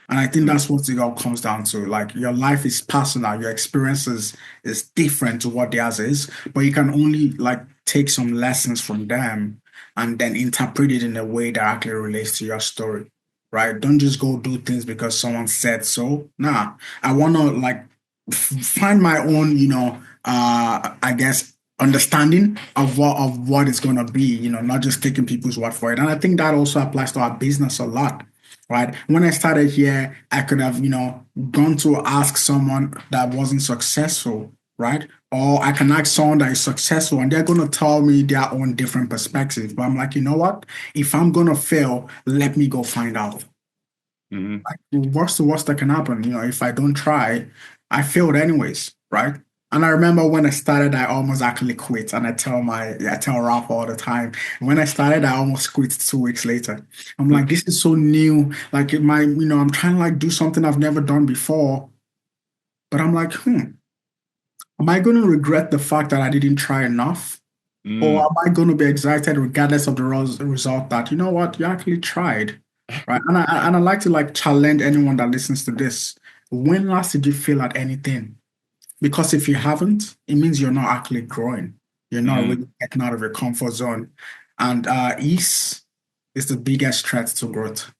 And I think Mm, that's what it all comes down to. Like your life is personal, your experiences is different to what theirs is, but you can only like take some lessons from them and then interpret it in a way that actually relates to your story. Right? Don't just go do things because someone said so. Nah, I wanna like find my own, I guess understanding of what it's going to be, not just taking people's word for it. And I think that also applies to our business a lot, right? When I started here, I could have, gone to ask someone that wasn't successful, right? Or I can ask someone that is successful and they're going to tell me their own different perspective. But I'm like, you know what? If I'm going to fail, let me go find out. Hmm. Like, what's the worst that can happen? If I don't try, I failed anyways, right? And I remember when I started, I almost actually quit. And I tell Ralph all the time. When I started, I almost quit 2 weeks later. I'm like, this is so new. Like I'm trying to like do something I've never done before. But I'm like, am I going to regret the fact that I didn't try enough? Or Mm. am I going to be excited regardless of the result that, you know what, you actually tried, right? And I like to like challenge anyone that listens to this. When last did you fail at anything? Because if you haven't, it means you're not actually growing. You're not Mm. really getting out of your comfort zone. And ease is the biggest threat to growth.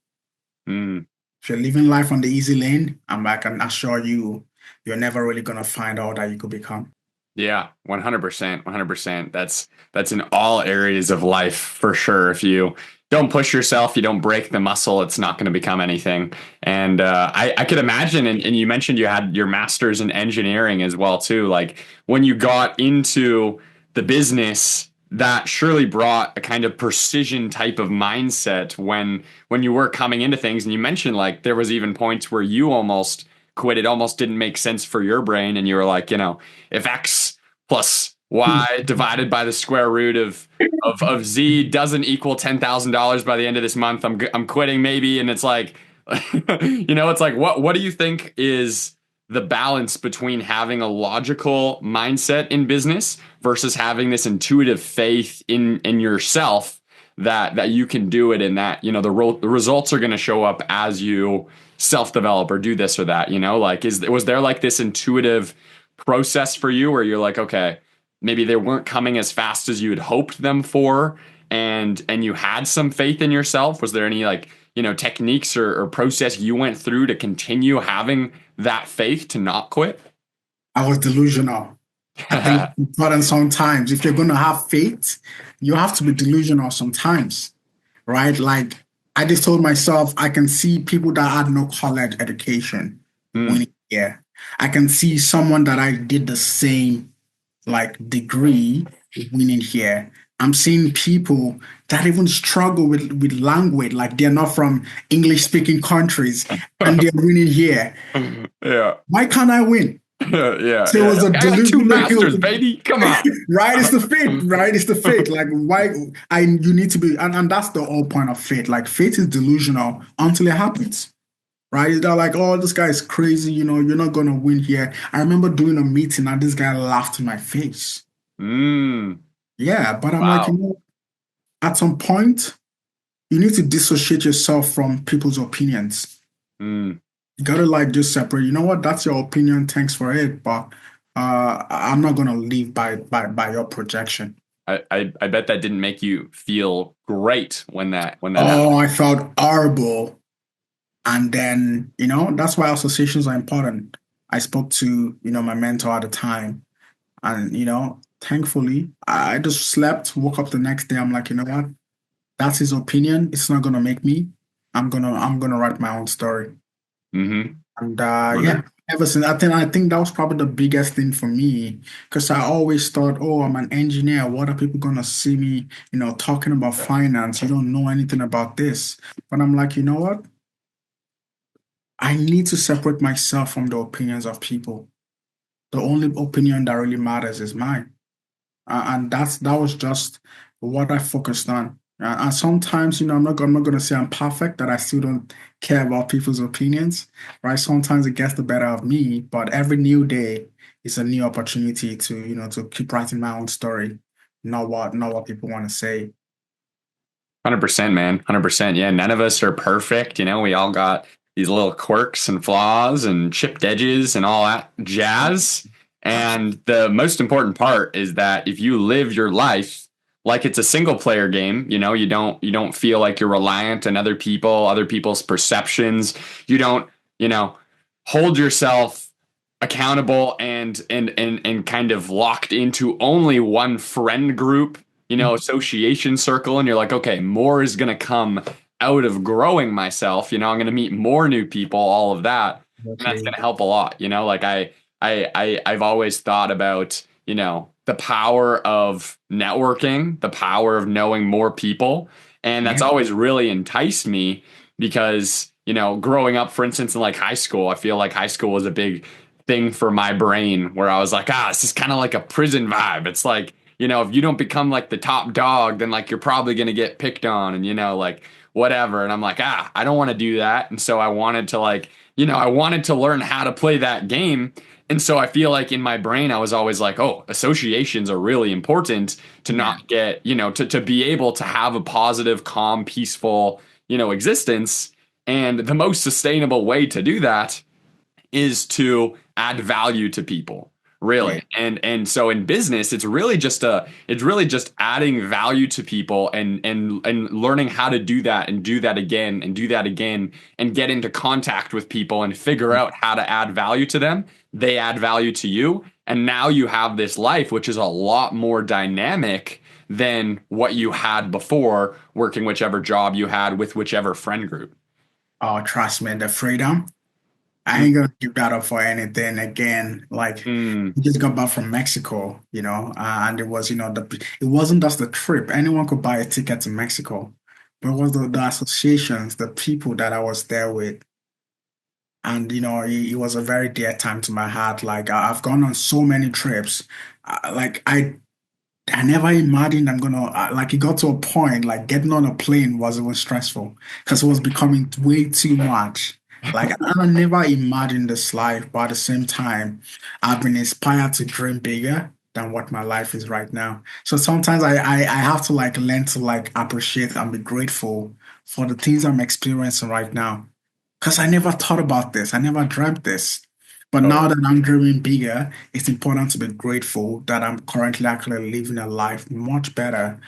Mm. If you're living life on the easy lane, I can assure you, you're never really going to find out that you could become. Yeah, 100%, 100%. That's in all areas of life for sure. If you don't push yourself, you don't break the muscle, it's not going to become anything. And I could imagine, and you mentioned you had your master's in engineering as well too. Like when you got into the business, that surely brought a kind of precision type of mindset when you were coming into things. And you mentioned like there was even points where you almost quit. It almost didn't make sense for your brain, and you were like, if x plus y divided by the square root of z doesn't equal $10,000 by the end of this month, I'm quitting maybe. And it's like, it's like what do you think is the balance between having a logical mindset in business versus having this intuitive faith in yourself that you can do it, and that the results are going to show up as you self-develop or do this or that, like was there like this intuitive process for you where you're like, okay, maybe they weren't coming as fast as you had hoped them for, and you had some faith in yourself? Was there any like, techniques or process you went through to continue having that faith to not quit? I was delusional. I think it's important sometimes. If you're going to have faith, you have to be delusional sometimes, right? Like, I just told myself, I can see people that had no college education Mm. winning here. I can see someone that I did the same like degree winning here. I'm seeing people that even struggle with language, like they're not from English speaking countries and they're winning here. Yeah. Why can't I win? Yeah, So it yeah. was a I got two delusional, masters, baby. Come on. right? It's the faith, right? It's the faith. Like why you need to be, and that's the whole point of faith. Like faith is delusional until it happens. Right? They're like, oh, this guy is crazy, you're not gonna win here. I remember doing a meeting and this guy laughed in my face. Mm. Yeah, but I'm like, Wow. at some point, you need to dissociate yourself from people's opinions. Mm. You gotta like just separate. You know what? That's your opinion. Thanks for it, but I'm not gonna live by your projection. I bet that didn't make you feel great when that Oh, happened. I felt horrible. And then, that's why associations are important. I spoke to, my mentor at the time, and, thankfully, I just slept, woke up the next day. I'm like, you know what? That's his opinion. It's not gonna make me. I'm gonna write my own story. Mm-hmm. And yeah, 100. ever since I think that was probably the biggest thing for me because I always thought, oh, I'm an engineer. What are people gonna see me, talking about finance? You don't know anything about this. But I'm like, you know what? I need to separate myself from the opinions of people. The only opinion that really matters is mine. And that was just what I focused on. And sometimes, I'm not going to say I'm perfect, that I still don't care about people's opinions, right? Sometimes it gets the better of me, but every new day is a new opportunity to, to keep writing my own story, not what people want to say. 100%, man. 100%. Yeah, none of us are perfect. We all got these little quirks and flaws and chipped edges and all that jazz. And the most important part is that if you live your life like it's a single player game, you don't feel like you're reliant on other people, other people's perceptions. You don't, hold yourself accountable and kind of locked into only one friend group, association circle, and you're like, okay, more is going to come out of growing myself, I'm going to meet more new people, all of that, and that's going Exactly. to help a lot, like I've always thought about, the power of networking, the power of knowing more people, and that's Yeah. always really enticed me because, growing up, for instance, in like high school, I feel like high school was a big thing for my brain where I was like, this is kind of like a prison vibe. It's like, if you don't become like the top dog, then like you're probably going to get picked on and, like whatever. And I'm like, I don't want to do that. And so I wanted to like, I wanted to learn how to play that game. And so I feel like in my brain, I was always like, oh, associations are really important to Yeah. not get, to be able to have a positive, calm, peaceful, existence. And the most sustainable way to do that is to add value to people, Yeah. really. And so in business, it's really just adding value to people and learning how to do that and do that again and do that again and get into contact with people and figure out how to add value to them. They add value to you, and now you have this life which is a lot more dynamic than what you had before working whichever job you had with whichever friend group. Oh, trust me, the freedom. I Mm, ain't gonna give that up for anything again. Like, mm. we just got back from Mexico, and it was, it wasn't just the trip. Anyone could buy a ticket to Mexico, but it was the associations, the people that I was there with. And, it was a very dear time to my heart. Like, I've gone on so many trips. Like, I never imagined I'm gonna like it got to a point like getting on a plane was even stressful because it was becoming way too much. Like I never imagined this life, but at the same time, I've been inspired to dream bigger than what my life is right now. So sometimes I have to like learn to like appreciate and be grateful for the things I'm experiencing right now. Because I never thought about this. I never dreamt this. But now that I'm dreaming bigger, it's important to be grateful that I'm currently actually living a life much better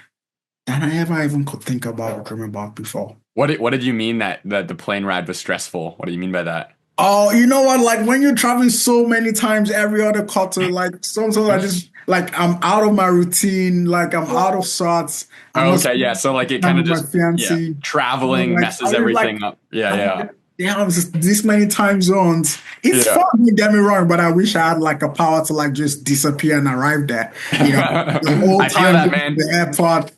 than I ever even could think about or dream about before. What did you mean that the plane ride was stressful? What do you mean by that? Oh, you know what? Like when you're traveling so many times every other quarter, like sometimes I just like I'm out of my routine, like I'm out of sorts. I'm Oh, not okay, yeah. spending So like it time kind of with my just fiancé. traveling Like I messes was like everything up. Yeah, I'm yeah. like, damn, this many time zones. It's Yeah. fun, don't get me wrong, but I wish I had like a power to like just disappear and arrive there. The whole I feel time that, going to man. the airport,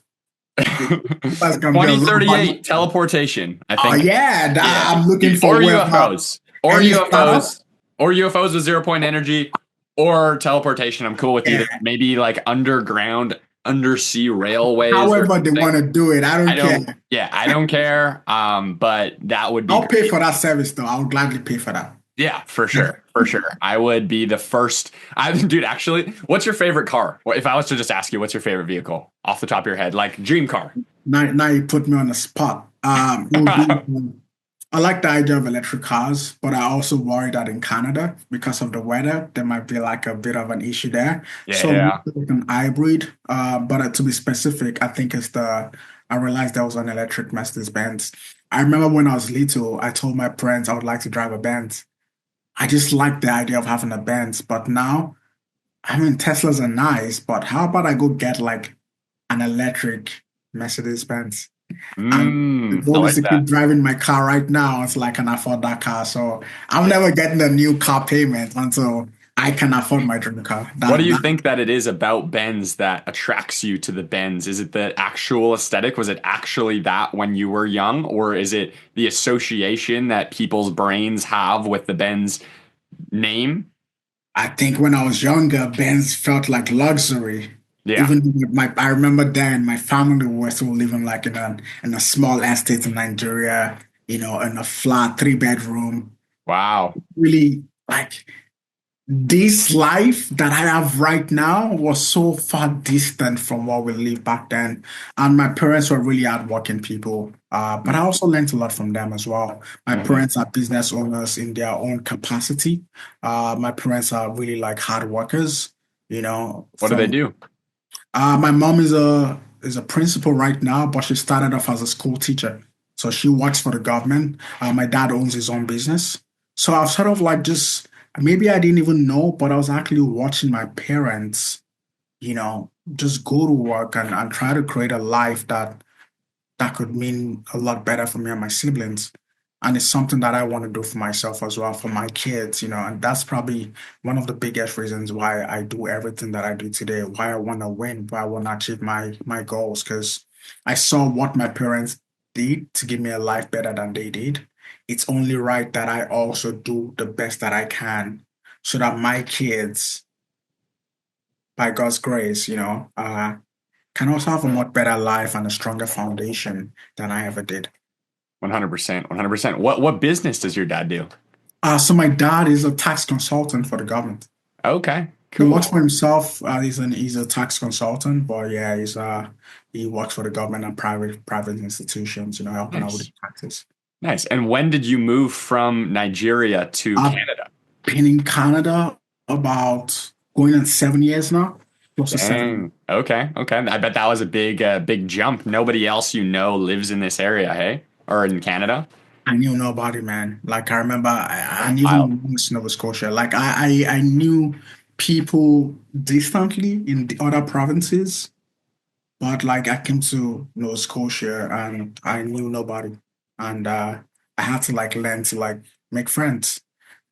that's gonna be a lot of fun. 2038 teleportation, I Oh think. yeah, Yeah. I'm looking for Or wherever UFOs. Or any startup. UFOs. Or UFOs with 0 point energy. Or teleportation. I'm cool with either. Yeah, Maybe like underground, undersea railways or however they want something. to do it, I I don't care. don't, yeah, I don't care. But that would be I'll pay great. for that service though. I'll gladly pay for that. Yeah, for sure. For sure. I would be the first. Dude, actually, what's your favorite car? If I was to just ask you, what's your favorite vehicle off the top of your head? Like dream car. Now you put me on the spot. It would be. I like the idea of electric cars, but I also worry that in Canada, because of the weather, there might be like a bit of an issue there. Yeah, So yeah. maybe like an hybrid, but to be specific, I think I realized there was an electric Mercedes Benz. I remember when I was little, I told my parents I would like to drive a Benz. I just like the idea of having a Benz, but now, I mean, Teslas are nice, but how about I go get like an electric Mercedes Benz? And the I goal is like to keep that. driving my car right now until I can afford that car. So I'm Yeah. never getting a new car payment until I can afford my dream car. What do you That think that it is about Benz that attracts you to the Benz? Is it the actual aesthetic? Was it actually that when you were young, or is it the association that people's brains have with the Benz name? I think when I was younger, Benz felt like luxury. Yeah. Even with I remember then my family were still living like in a small estate in Nigeria, in a flat 3 bedroom. Wow. Really like this life that I have right now was so far distant from what we lived back then. And my parents were really hardworking people. But I also learned a lot from them as well. My Mm-hmm. parents are business owners in their own capacity. My parents are really like hard workers, What do they from do? my mom is a principal right now, but she started off as a school teacher. So she works for the government. My dad owns his own business. So I've sort of like just maybe I didn't even know, but I was actually watching my parents, just go to work and try to create a life that could mean a lot better for me and my siblings. And it's something that I want to do for myself as well, for my kids, and that's probably one of the biggest reasons why I do everything that I do today, why I want to win, why I want to achieve my goals, because I saw what my parents did to give me a life better than they did. It's only right that I also do the best that I can so that my kids, by God's grace, can also have a much better life and a stronger foundation than I ever did. 100%, 100%. What business does your dad do? So my dad is a tax consultant for the government. Okay, He works for cool. himself. He's a tax consultant, but yeah, he works for the government and private institutions, helping out with the Nice. taxes. Nice. And when did you move from Nigeria to I've Canada? been in Canada about going on 7 years now, close to 7 years. Dang. Okay. Okay. I bet that was a big jump. Nobody else you know lives in this area, hey? Or in Canada? I knew nobody, man. Like I remember, and Wild. even in Nova Scotia, like I knew people distantly in the other provinces. But like I came to Nova Scotia and I knew nobody. And I had to like learn to like make friends.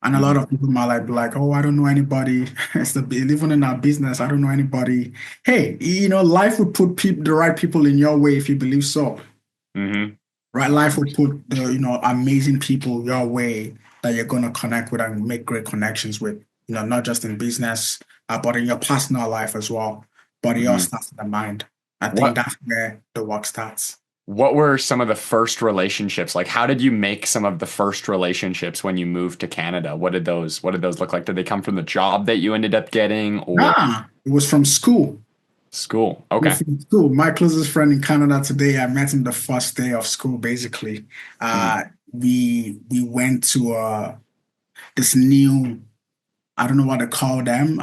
And a lot Mhm. of people might like be like, oh, I don't know anybody. It's living in our business. I don't know anybody. Hey, life would put the right people in your way if you believe so. Mhm. Right? Life will put the, amazing people your way that you're gonna connect with and make great connections with, not just in business, but in your personal life as well. But it all Mhm. starts in the mind. I think What that's where the work starts. what were some of the first relationships? Like how did you make some of the first relationships when you moved to Canada? What did those look like? Did they come from the job that you ended up getting or Nah, it was from school. school? It was Okay. from school. My closest friend in Canada today, I met him the first day of school, basically. Mm. We went to this new, I don't know what to call them,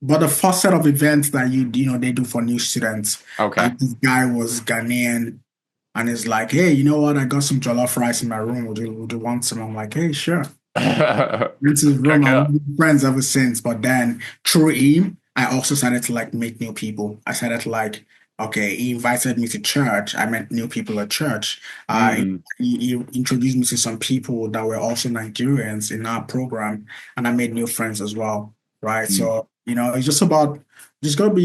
but the first set of events that they do for new students, Okay. and this guy was Ghanaian, and he's like, "Hey, you know what? I got some jollof rice in my room. Would you want some?" I'm like, "Hey, sure." Went to his room Crack and up. we've been friends ever since. But then through him, I also started to like meet new people. I started to like, okay, he invited me to church. I met new people at church. Mm. He introduced me to some people that were also Nigerians in our program, and I made new friends as well. Right. Mm. So, it's just about just gotta be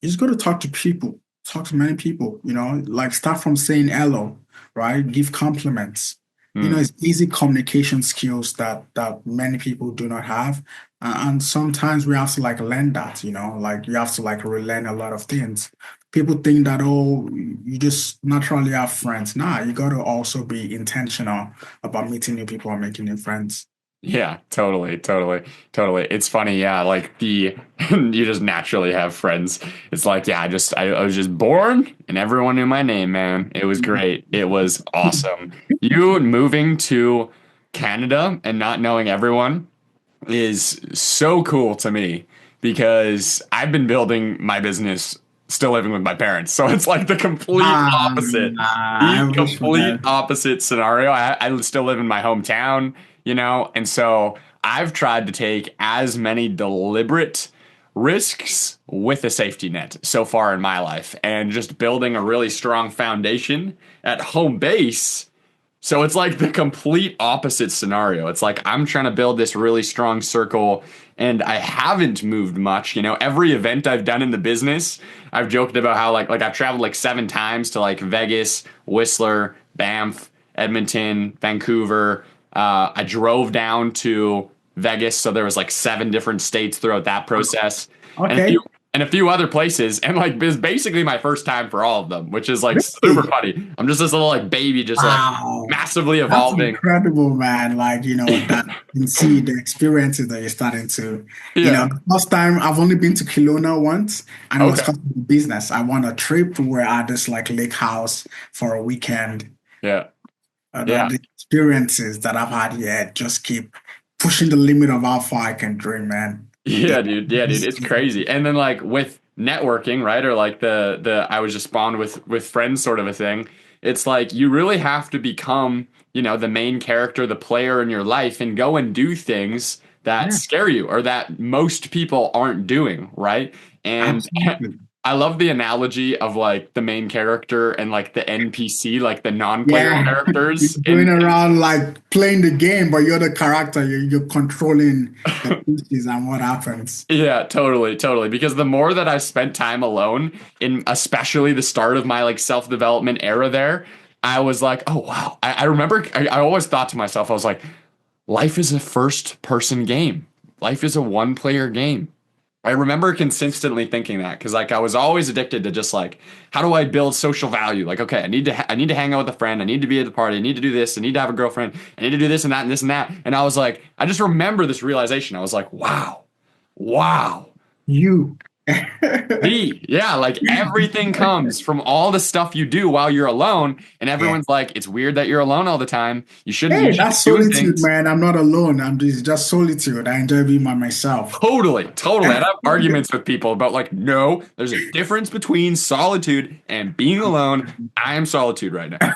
you just gotta talk to people, talk to many people, like start from saying hello, right? Give compliments. Mm. It's basic communication skills that many people do not have. And sometimes we have to like learn that, like you have to like relearn a lot of things. People think that, oh, you just naturally have friends. Nah, you got to also be intentional about meeting new people and making new friends. Yeah, totally, totally, totally. It's funny, yeah, like the you just naturally have friends. It's like, yeah, I was just born and everyone knew my name, man. It was great. It was awesome. You moving to Canada and not knowing everyone is so cool to me because I've been building my business still living with my parents. So it's like the complete opposite. I The wish for complete that. opposite scenario. I still live in my hometown, and so I've tried to take as many deliberate risks with a safety net so far in my life and just building a really strong foundation at home base so it's like the complete opposite scenario. It's like I'm trying to build this really strong circle and I haven't moved much. Every event I've done in the business, I've joked about how like I've traveled like 7 times to like Vegas, Whistler, Banff, Edmonton, Vancouver. I drove down to Vegas, so there was like 7 different states throughout that process. And a few Okay. and a few other places. And like it was basically my first time for all of them, which is like super Really? funny. I'm just this little like baby, just like Wow. massively That's evolving. incredible, man. Like, that you can see the experiences that you're starting to, Yeah. the first time I've only been to Kelowna once, and it was Okay. because of business. I won a trip where I had this like lake house for a weekend. Yeah. The, Yeah. the experiences that I've had here just keep pushing the limit of how far I can dream, man. Yeah. Yeah, dude. Yeah, dude. It's crazy. And then like with networking, right? Or like the I was just spawned with friends sort of a thing. it's like you really have to become, the main character, the player in your life and go and do things that Yeah, scare you or that most people aren't doing, right? And absolutely. I love the analogy of like the main character and like the NPC, like the non-player Yeah, you're characters going in around like playing the game, but you're the character. You're controlling the pieces and what happens. Yeah, totally, totally. Because the more that I spent time alone, in especially the start of my like self-development era there, I was like, oh wow. I remember I always thought to myself, I was like, life is a first person game. Life is a one player game. I remember consistently thinking that because like I was always addicted to just like how do I build social value? Like okay, I need to hang out with a friend. I need to be at the party. I need to do this. I need to have a girlfriend. I need to do this and that and this and that. And I was like, I just remember this realization. I was like, wow, wow. You. Yeah, like everything comes from all the stuff you do while you're alone, and Yeah. everyone's like, it's weird that you're alone all the time. You Hey, should be that's doing solitude, things. man. I'm not alone. It's just solitude. I enjoy being by myself. Totally, totally. And I have arguments with people about like, no, there's a difference between solitude and being alone. I am solitude right now.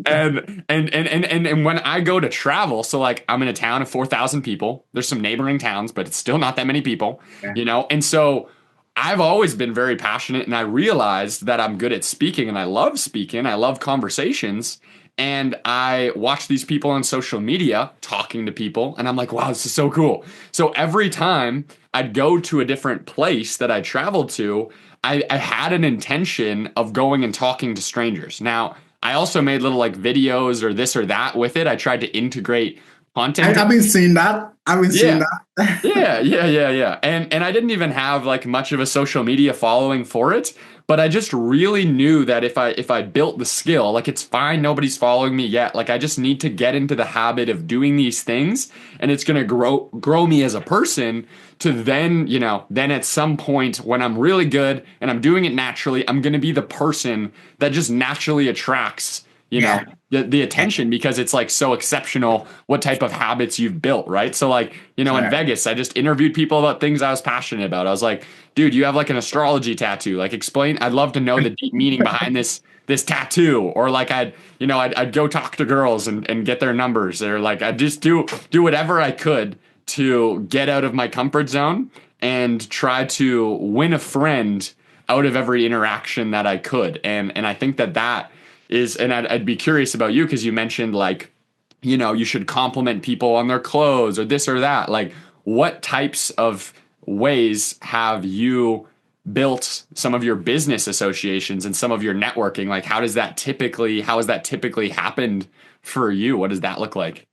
And when I go to travel, so like I'm in a town of 4,000 people. There's some neighboring towns, but it's still not that many people, Yeah. And so I've always been very passionate and I realized that I'm good at speaking and I love speaking. I love conversations. And I watch these people on social media talking to people, and I'm like, wow, this is so cool. So every time I'd go to a different place that I traveled to, I had an intention of going and talking to strangers. Now, I also made little like videos or this or that with it. I tried to integrate content. I've been seeing that. I've been seeing Yeah. that. Yeah. And I didn't even have like much of a social media following for it, but I just really knew that if I built the skill, like it's fine, nobody's following me yet. Like I just need to get into the habit of doing these things and it's gonna grow me as a person to then, then at some point when I'm really good and I'm doing it naturally, I'm gonna be the person that just naturally attracts, Yeah. the attention because it's like so exceptional what type of habits you've built, right? So like, in Correct. Vegas, I just interviewed people about things I was passionate about. I was like, dude, you have like an astrology tattoo. Like explain, I'd love to know the deep meaning behind this tattoo. Or like I'd go talk to girls and get their numbers. Or like I'd just do whatever I could to get out of my comfort zone and try to win a friend out of every interaction that I could. And I think that is, and I'd be curious about you because you mentioned like, you should compliment people on their clothes or this or that. Like, what types of ways have you built some of your business associations and some of your networking? Like, how has that typically happened for you? What does that look like?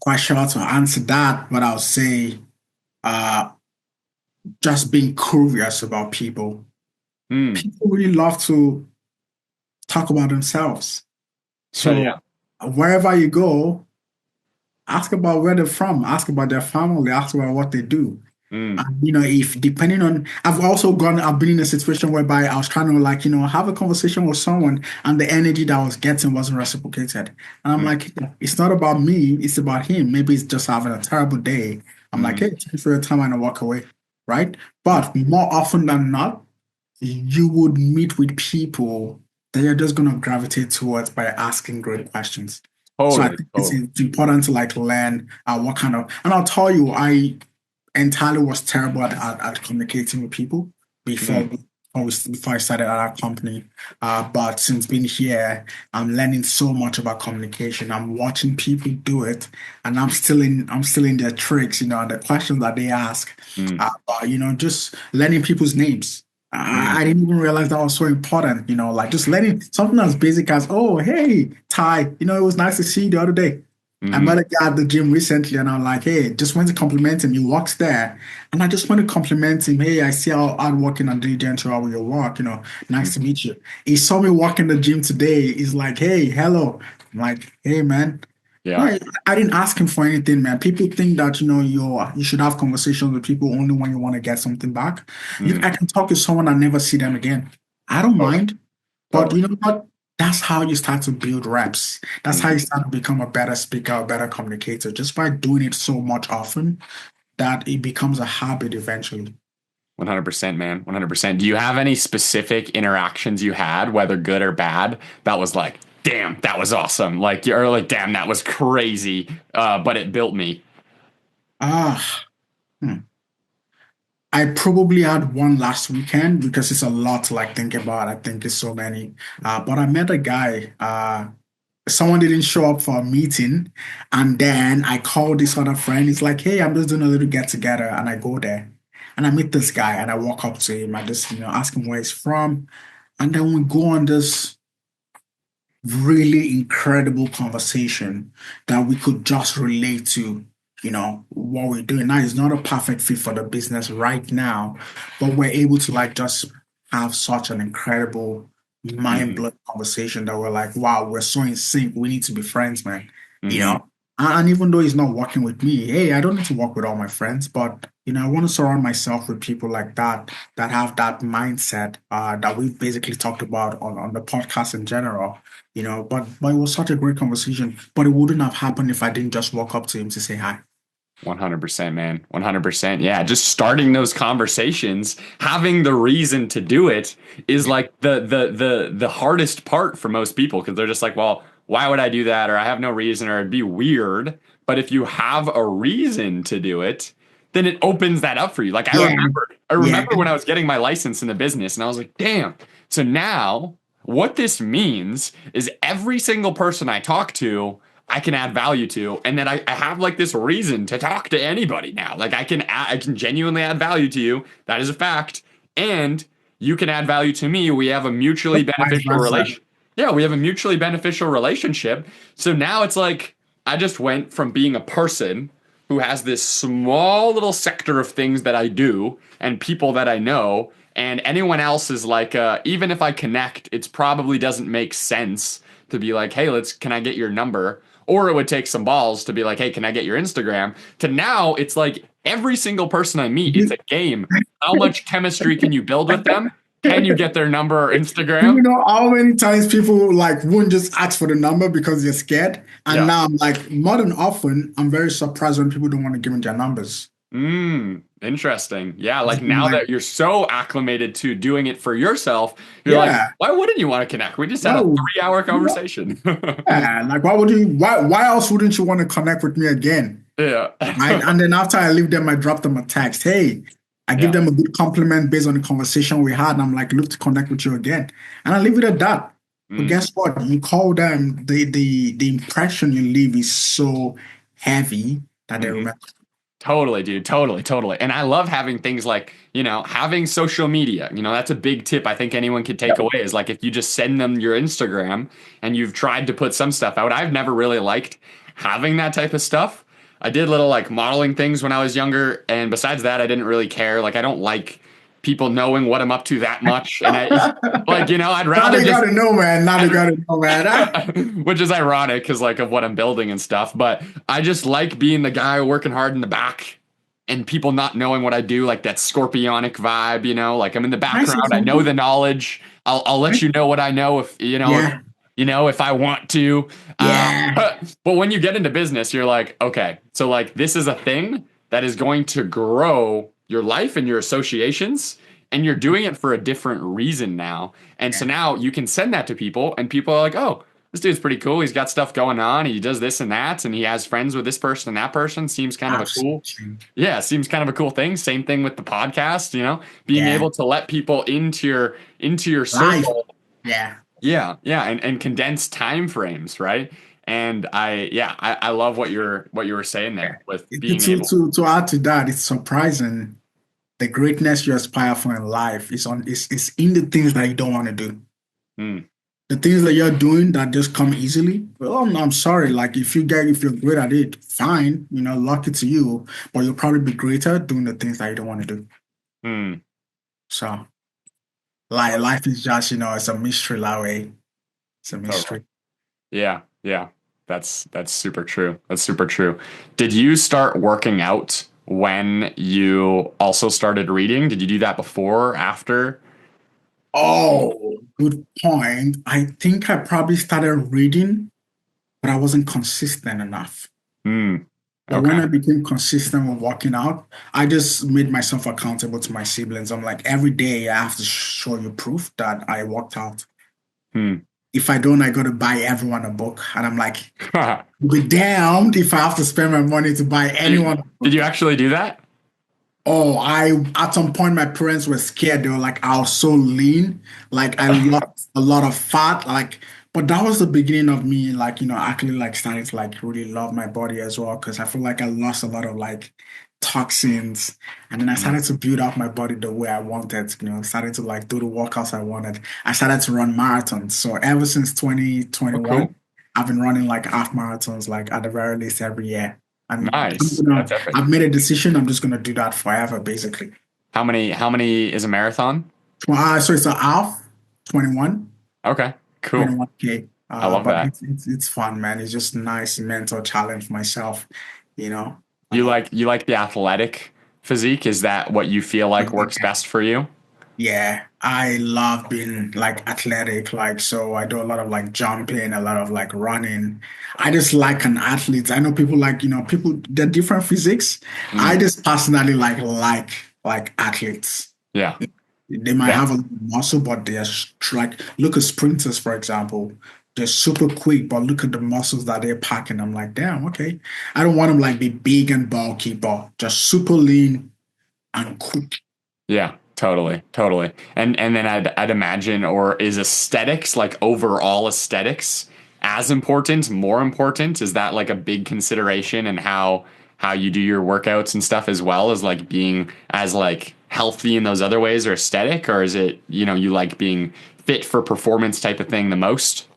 Quite sure to answer that, but I'll say uh, just being curious about people. Hmm. People really love to talk about themselves. Yeah. So wherever you go, ask about where they're from, ask about their family, ask about what they do. Hmm. If depending on, I've been in a situation whereby I was trying to like, have a conversation with someone and the energy that I was getting wasn't reciprocated. And I'm Hmm. like, it's not about me, it's about him. Maybe he's just having a terrible day. I'm like, Hmm. hey, thank you for your time and I walk away. Right. But more often than not, you would meet with people that you're just going to gravitate towards by asking great questions. So I Totally. think it's, Totally. it's important to like learn what kind of, and I'll tell you, I entirely was terrible at communicating with people Hmm. before I started at our company. But since being here, I'm learning so much about communication. I'm watching people do it, and I'm still in their tricks, and the questions that they ask. Hmm. Just learning people's names. Hmm. I didn't even realize that was so important, like just learning something as basic as, oh, hey, Ty, it was nice to see you the other day. I Hmm. met a guy at the gym recently and I'm like, hey, just want to compliment him. He walks there. And I just want to compliment him. Hey, I see how hardworking and diligent you are with your work. Nice to Hmm. meet you. He saw me walk in the gym today. He's like, hey, hello. I'm like, hey, man. Yeah. No, I didn't ask him for anything, man. People think that, you should have conversations with people only when you want to get something back. Hmm. I can talk to someone and never see them again. I don't Totally. mind. But Totally. you know what? That's how you start to build reps. That's how Hmm. you start to become a better speaker, a better communicator, just by doing it so much often that it becomes a habit eventually. 100%, man. 100%. Do you have any specific interactions you had, whether good or bad, that was like, damn, that was awesome. Like, you're like, damn, that was crazy. But it built me. Ah, hmm. I probably had one last weekend because it's a lot to like think about. I think it's so many. But I met a guy. Someone didn't show up for a meeting, and then I called this other friend. He's like, "Hey, I'm just doing a little get together," and I go there, and I meet this guy, and I walk up to him. I just ask him where he's from, and then we go on this really incredible conversation that we could just relate to, what we're doing. Now it's not a perfect fit for the business right now, but we're able to like just have such an incredible, Hmm. mind-blowing conversation that we're like, wow, we're so in sync. We need to be friends, man. You Hmm. know? And even though he's not working with me, hey, I don't need to work with all my friends, but I want to surround myself with people like that have that mindset that we've basically talked about on the podcast in general. But it was such a great conversation. But it wouldn't have happened if I didn't just walk up to him to say hi. 100%, man. 100%. Yeah, just starting those conversations, having the reason to do it is like the hardest part for most people because they're just like, well, why would I do that? Or I have no reason, or it'd be weird. But if you have a reason to do it, then it opens that up for you. Like I Yeah, remember, I yeah, remember when I was getting my license in the business, and I was like, damn. So now what this means is every single person I talk to I can add value to, and then I have like this reason to talk to anybody now. Like I can genuinely add value to you. That is a fact, and you can add value to me. We have a mutually vice beneficial versa. relation. Yeah, we have a mutually beneficial relationship. So now it's like I just went from being a person who has this small little sector of things that I do and people that I know, and anyone else is like, even if I connect, it probably doesn't make sense to be like, hey, can I get your number? Or it would take some balls to be like, hey, can I get your Instagram? To now, it's like every single person I meet, it's a Do, game. How much chemistry can you build with them? Can you get their number or do you Instagram? know how many times people like won't just ask for the number because they're scared? And Yeah. now I'm like, more than often, I'm very surprised when people don't want to give me their numbers. Interesting. Yeah, like I'm now like, that you're so acclimated to doing it for yourself, you're like, yeah, why wouldn't you want to connect? We just had a no, 3 hour conversation. yeah, like why else wouldn't you want to connect with me again? Yeah. Right. And then after I leave them, I drop them a text. Hey, I give Yeah. them a good compliment based on the conversation we had. And I'm like, look to connect with you again. And I leave it at that. But Mm. guess what? You call them, the impression you leave is so heavy that they Mhm. remember. Totally, dude. Totally, totally. And I love having things like, having social media. That's a big tip I think anyone could take Yep. away is like if you just send them your Instagram and you've tried to put some stuff out. I've never really liked having that type of stuff. I did little like modeling things when I was younger, and besides that, I didn't really care. Like I don't like people knowing what I'm up to that much. And I like, I'd Now rather they just gotta know, man. Now they gotta know, man. which is ironic because like of what I'm building and stuff. But I just like being the guy working hard in the back and people not knowing what I do, like that scorpionic vibe, like I'm in the Nice background. I know example. the knowledge. I'll let you know what I know if Yeah. if I want to. Yeah. But when you get into business, you're like, okay, so like this is a thing that is going to grow your life and your associations, and you're doing it for a different reason now. And so Yeah. now you can send that to people, and people are like, oh, this dude's pretty cool. He's got stuff going on. He does this and that, and he has friends with this person and that person. Seems kind of a cool, Absolutely. yeah, seems kind of a cool thing. Same thing with the podcast, being Yeah. able to let people into your Life. circle. Yeah. Yeah, yeah, and condense time frames, right? And I love what you were saying Yeah. there with To, being to, able. to, to add to that, it's surprising the greatness you aspire for in life is in the things that you don't want to do. Hmm. The things that you're doing that just come easily. Well, I'm sorry. Like if you're great at it, fine. Lucky to you. But you'll probably be greater doing the things that you don't want to do. Hmm. So, like life is just it's a mystery that way. It's a Totally. mystery. Yeah, yeah. That's super true. That's super true. Did you start working out when you also started reading? Did you do that before or after? Oh, good point. I think I probably started reading, but I wasn't consistent enough. Hmm. But when Okay. I became consistent with working out, I just made myself accountable to my siblings. I'm like, every day I have to show you proof that I worked out. Hmm. If I don't, I got to buy everyone a book. And I'm like, be damned if I have to spend my money to buy Did anyone a did book. you actually do that? Oh, I at some point my parents were scared. They were like, I was so lean, like I lost a lot of fat, like. But that was the beginning of me, like actually like starting to like really love my body as well, because I feel like I lost a lot of like toxins, and then I Hmm. started to build up my body the way I wanted. Started to like do the workouts I wanted. I started to run marathons. So ever since Oh, cool. 2021, I've been running like half marathons, like at the very least every year. And Nice. That's epic. I've made a decision. I'm just gonna do that forever, basically. How many is a marathon? So it's a half 21, Okay. Cool. 21K. I love But that. it's fun, man. It's just nice mental challenge for myself, you know. You Uh, like you like the athletic physique? Is that what you feel like works best for you? yeah, I love being like athletic. Like, so I do a lot of like jumping, a lot of like running. I just like an athlete. I know people like, people, they're different physiques. I Mm, just personally like athletes. yeah. They might Yeah. have a little muscle, but they're like, look at sprinters, for example. They're super quick, but look at the muscles that they're packing. I'm like, damn, okay. I don't want them like be big and bulky, but just super lean and quick. Yeah, totally, totally. And then I'd imagine, or is aesthetics, like overall aesthetics, as important, more important? Is that like a big consideration in how you do your workouts and stuff, as well as like being as like healthy in those other ways, or aesthetic, or is it, you like being fit for performance type of thing the most?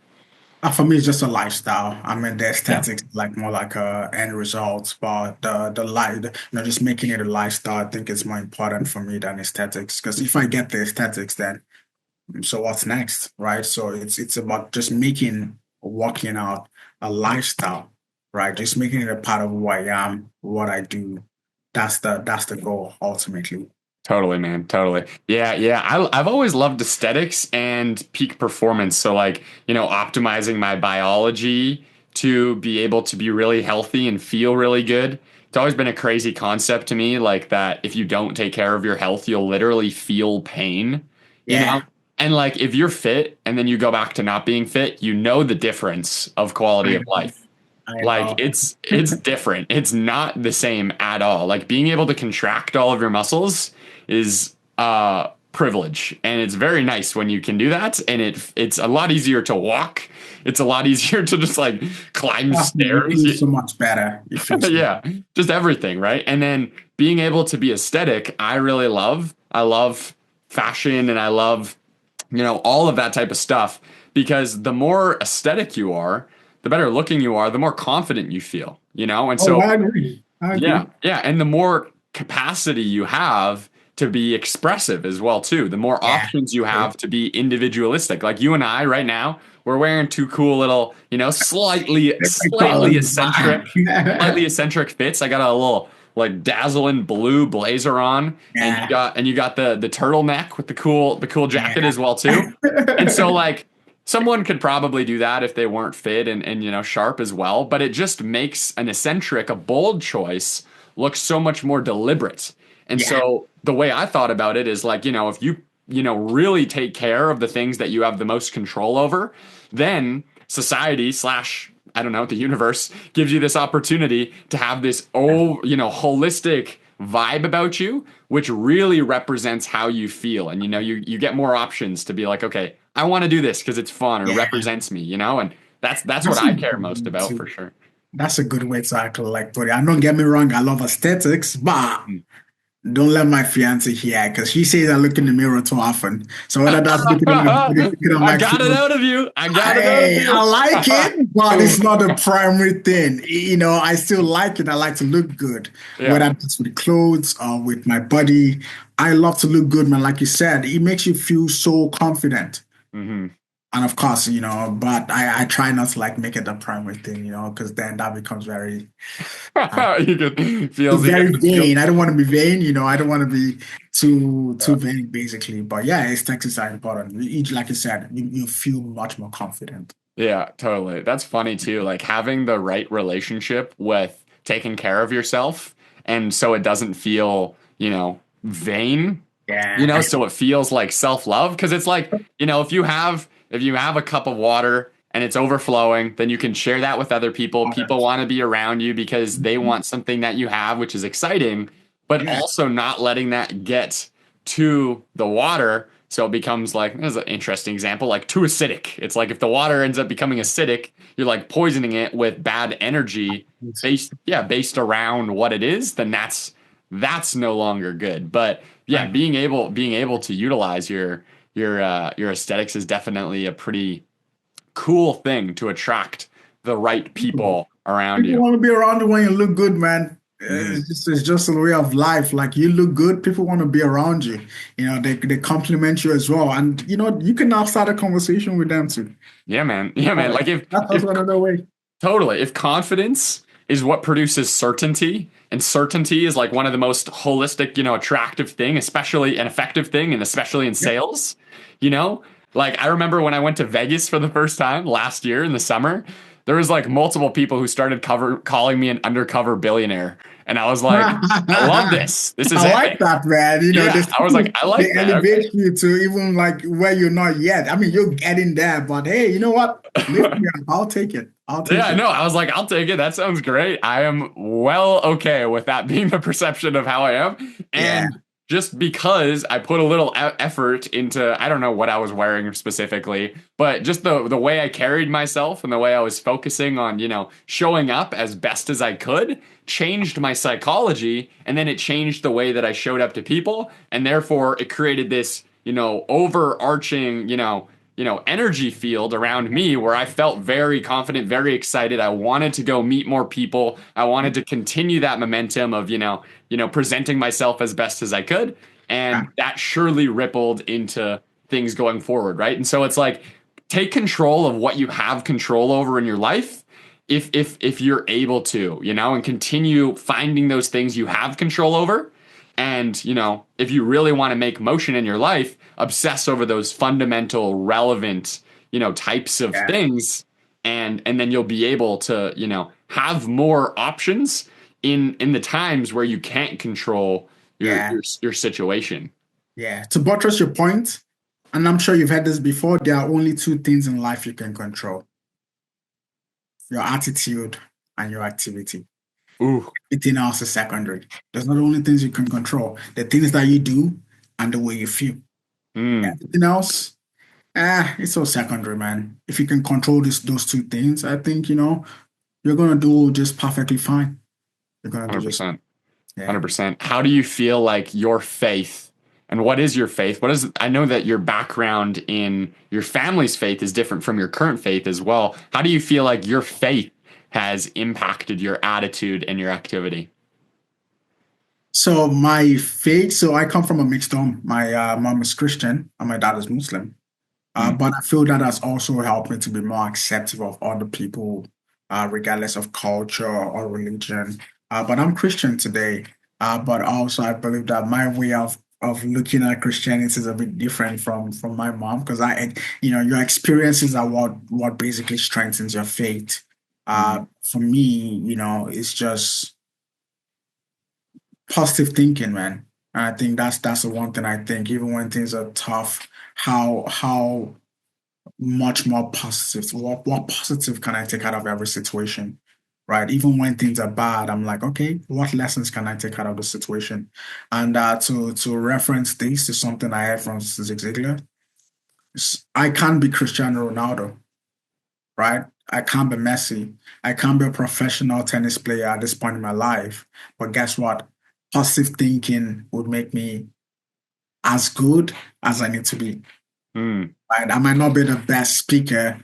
For me, it's just a lifestyle. I mean, the Yeah, aesthetics like more like a end result, but the life, just making it a lifestyle, I think is more important for me than aesthetics. Because if I get the aesthetics, then so what's next, right? So it's about just making working out a lifestyle, right? Just making it a part of who I am, what I do. That's the goal ultimately. totally, man. Totally. Yeah, yeah. I've always loved aesthetics and peak performance. So like, optimizing my biology to be able to be really healthy and feel really good. It's always been a crazy concept to me, like that if you don't take care of your health, you'll literally feel pain, you know? Yeah, And like if you're fit and then you go back to not being fit, you know the difference of quality I of know. life. I Like know. it's different. It's not the same at all. Like being able to contract all of your muscles is privilege, and it's very nice when you can do that, and it's a lot easier to walk. It's a lot easier to just like climb Trust me, it stairs. feels so much better. It feels so Yeah, just everything, right? And then being able to be aesthetic, I really love. I love fashion and I love, all of that type of stuff because the more aesthetic you are, the better looking you are, the more confident you feel, And Oh, so, I agree. I yeah, agree. yeah, and the more capacity you have to be expressive as well too, the more Yeah. options you have to be individualistic. Like you and I right now, we're wearing two cool little, slightly Different colors. slightly eccentric fits. I got a little like dazzling blue blazer on, and you Yeah. got and you got the turtleneck with the cool jacket Yeah. as well too. And so like someone could probably do that if they weren't fit and sharp as well, but it just makes an eccentric, a bold choice look so much more deliberate. And Yeah. so the way I thought about it is like, if you really take care of the things that you have the most control over, then society slash I don't know, the universe gives you this opportunity to have this holistic vibe about you, which really represents how you feel. And you get more options to be like, okay, I want to do this because it's fun or Yeah. represents me, and that's what That's a I care good most way about for to sure. that's a good way to actually like put it. And don't get me wrong, I love aesthetics, but Mm. don't let my fiance hear because she says I look in the mirror too often. So whether that's looking at my body, looking at I my got it clothes, out of you. I got it out of hey, you. I like it, but it's not the primary thing. I still like it. I like to look good, Yeah. whether it's with clothes or with my body. I love to look good, man. Like you said, it makes you feel so confident. Hmm. And of course, but I try not to like make it the primary thing, because then that becomes uh, You get very the feel. vain. I don't want to be vain, I don't want to be too Yeah. vain, basically. But yeah, aesthetics are important. Each, like you said, you feel much more confident. Yeah, totally. That's funny too. Like having the right relationship with taking care of yourself. And so it doesn't feel, vain, Yeah. so it feels like self-love. Because it's like, if you have a cup of water and it's overflowing, then you can share that with other people. People want to be around you because they want something that you have, which is exciting, but Yeah. also not letting that get to the water. So it becomes like, this is an interesting example, like too acidic. It's like if the water ends up becoming acidic, you're like poisoning it with bad energy based around what it is, then that's no longer good. But yeah, Right. being able to utilize your aesthetics is definitely a pretty cool thing to attract the right people around People you. want to be around you when you look good, man. Hmm. It's just a way of life. Like you look good, people want to be around you. They compliment you as well, and you can now start a conversation with them too. Yeah, man. Yeah, man. Like if That's if also another way. totally, if confidence is what produces certainty, and certainty is like one of the most holistic, attractive thing, especially an effective thing, and especially in Yep. sales, you know, like I remember when I went to Vegas for the first time last year in the summer, there was like multiple people who started calling me an undercover billionaire, and I was like, I love this. This is I like epic. that, man. Yeah, I was like, I They like that. Okay. elevate you to even like where you're not yet. I mean, you're getting there, but hey, you know what? Lift me up. I'll take it. I'll take Yeah, it. no, I was like, I'll take it. That sounds great. I am well okay with that being the perception of how I am. Yeah. And just because I put a little effort into, I don't know what I was wearing specifically, but just the way I carried myself and the way I was focusing on, showing up as best as I could changed my psychology. And then it changed the way that I showed up to people. And therefore it created this, overarching, energy field around me where I felt very confident, very excited. I wanted to go meet more people. I wanted to continue that momentum of, presenting myself as best as I could. Yeah. And that surely rippled into things going forward, right? And so it's like take control of what you have control over in your life if you're able to, and continue finding those things you have control over. And, if you really want to make motion in your life, obsess over those fundamental, relevant, types of Yeah. things. And then you'll be able to, have more options in the times where you can't control your Yeah. your, your situation. Yeah. To buttress your point, and I'm sure you've heard this before, there are only two things in life you can control: your attitude and your activity. Ooh. Everything else is secondary. There's not the only things you can control, the things that you do and the way you feel. Mm, Everything else, it's all secondary, man. If you can control those two things, I think, you're gonna do just perfectly fine. You're gonna do just 100%. yeah. 100%. How do you feel like your faith and what is your faith? I know that your background in your family's faith is different from your current faith as well. How do you feel like your faith has impacted your attitude and your activity? So my faith, so I come from a mixed home. My mom is Christian and my dad is Muslim. Mm, But I feel that has also helped me to be more accepting of other people, regardless of culture or religion. But I'm Christian today. But also I believe that my way of looking at Christianity is a bit different from my mom because your experiences are what basically strengthens your faith. mm, For me, it's just positive thinking, man. And I think that's the one thing I think, even when things are tough, how much more positive. What positive can I take out of every situation? Right. Even when things are bad, I'm like, okay, what lessons can I take out of the situation? And to reference this to something I heard from Zig Ziglar, I can't be Cristiano Ronaldo, right? I can't be Messi. I can't be a professional tennis player at this point in my life. But guess what? Positive thinking would make me as good as I need to be. mm, Right? I might not be the best speaker,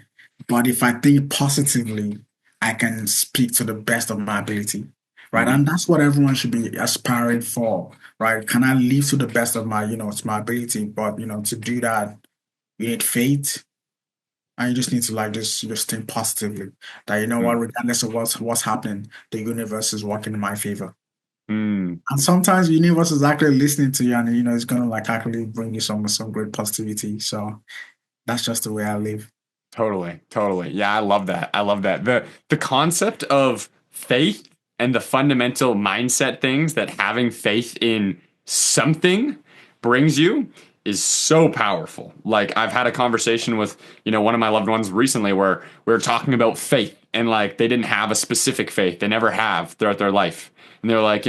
but if I think positively, I can speak to the best of my ability. Right. mm, And that's what everyone should be aspiring for. Right. Can I live to the best of to my ability? But to do that, you need faith and you just need to like just think positively. That what, mm, regardless of what's happening, the universe is working in my favor. mm. And sometimes the universe is actually listening to you and it's gonna like actually bring you some great positivity. So that's just the way I live. Totally, totally. Yeah, I love that. I love that. The concept of faith and the fundamental mindset things that having faith in something brings you is so powerful. Like I've had a conversation with, one of my loved ones recently where we were talking about faith and like they didn't have a specific faith. They never have throughout their life. And they're like,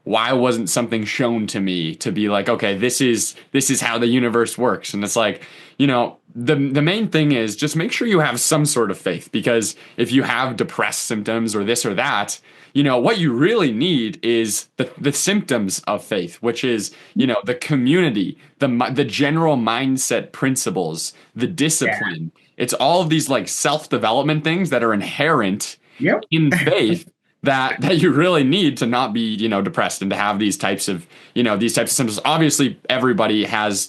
why wasn't something shown to me to be like, okay, this is how the universe works. And it's like, the main thing is just make sure you have some sort of faith, because if you have depressed symptoms or this or that, what you really need is the symptoms of faith, which is, the community, the general mindset principles, the Yeah. discipline. It's all of these like self-development things that are inherent Yep. in faith that you really need to not be, depressed and to have these types of symptoms. Obviously, everybody has,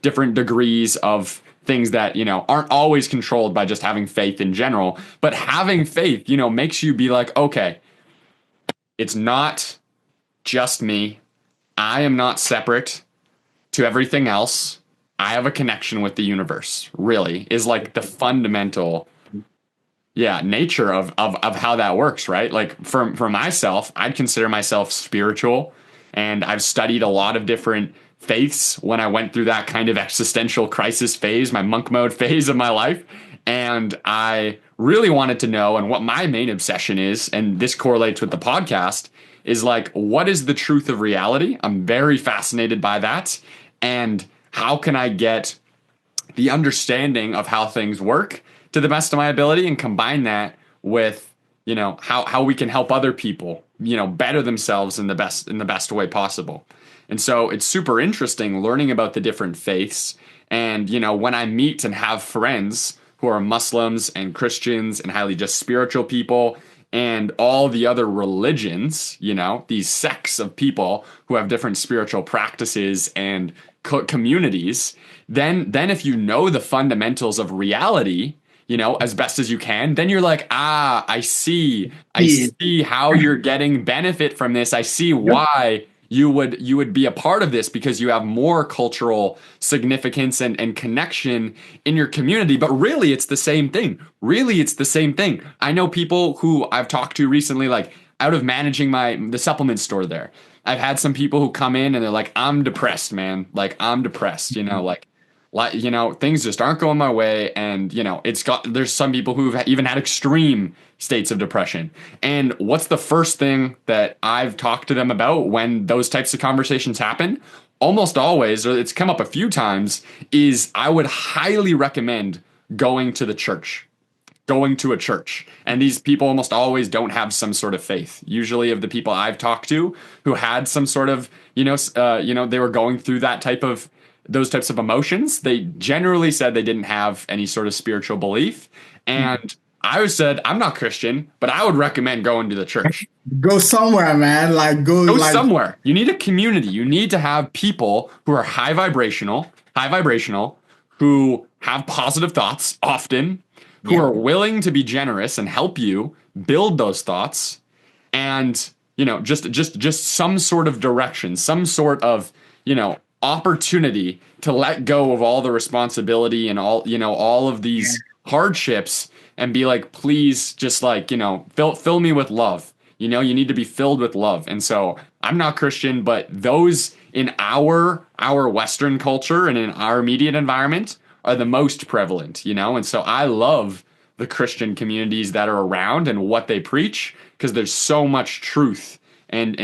different degrees of things that, aren't always controlled by just having faith in general. But having faith, makes you be like, okay, it's not just me. I am not separate to everything else. I have a connection with the universe, really, is like the fundamental, yeah, nature of how that works, right? Like for myself, I'd consider myself spiritual, and I've studied a lot of different faiths when I went through that kind of existential crisis phase, my monk mode phase of my life. And I really wanted to know, and what my main obsession is, and this correlates with the podcast, is like, what is the truth of reality? I'm very fascinated by that. And how can I get the understanding of how things work to the best of my ability and combine that with, how we can help other people, better themselves in the best way possible. And so it's super interesting learning about the different faiths. And, when I meet and have friends who are Muslims and Christians and highly just spiritual people and all the other religions, these sects of people who have different spiritual practices and communities, then if you know the fundamentals of reality, as best as you can, then you're like, I Yeah. see how you're getting benefit from this. I see Yep. why you would be a part of this, because you have more cultural significance and connection in your community. But really, it's the same thing. Really, it's the same thing. I know people who I've talked to recently, like out of managing the supplement store there. I've had some people who come in and they're like, I'm depressed, man. Like I'm depressed, things just aren't going my way. And, there's some people who've even had extreme states of depression. And what's the first thing that I've talked to them about when those types of conversations happen? Almost always, or it's come up a few times, is I would highly recommend going to the church, going to a church. And these people almost always don't have some sort of faith. Usually of the people I've talked to who had some sort of, they were going through those types of emotions, they generally said they didn't have any sort of spiritual belief. And I said, I'm not Christian, but I would recommend going to the church. Go somewhere, man. Like go Go like somewhere. You need a community. You need to have people who are high vibrational, who have positive thoughts often, who yeah. are willing to be generous and help you build those thoughts, and just some sort of direction, some sort of, opportunity to let go of all the responsibility and all of these hardships, and be like, please just like, fill me with love. You need to be filled with love. And so I'm not Christian, but those in our Western culture and in our immediate environment are the most prevalent, and so I love the Christian communities that are around and what they preach, because there's so much truth and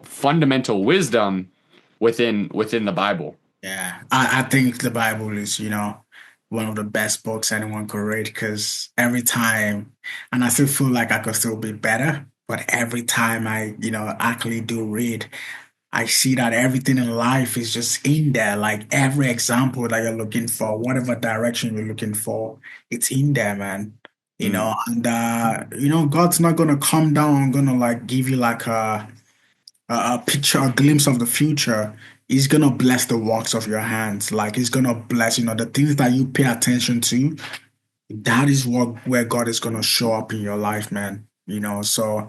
fundamental wisdom within the Bible. Yeah, I think the Bible is, one of the best books anyone could read because every time, and I still feel like I could still be better, but every time I, actually do read, I see that everything in life is just in there. Like every example that you're looking for, whatever direction you're looking for, it's in there, man. Mm. And God's not gonna come down and gonna like give you like a picture, a glimpse of the future. He's gonna bless the works of your hands. Like he's gonna bless, the things that you pay attention to. That is where God is gonna show up in your life, man. So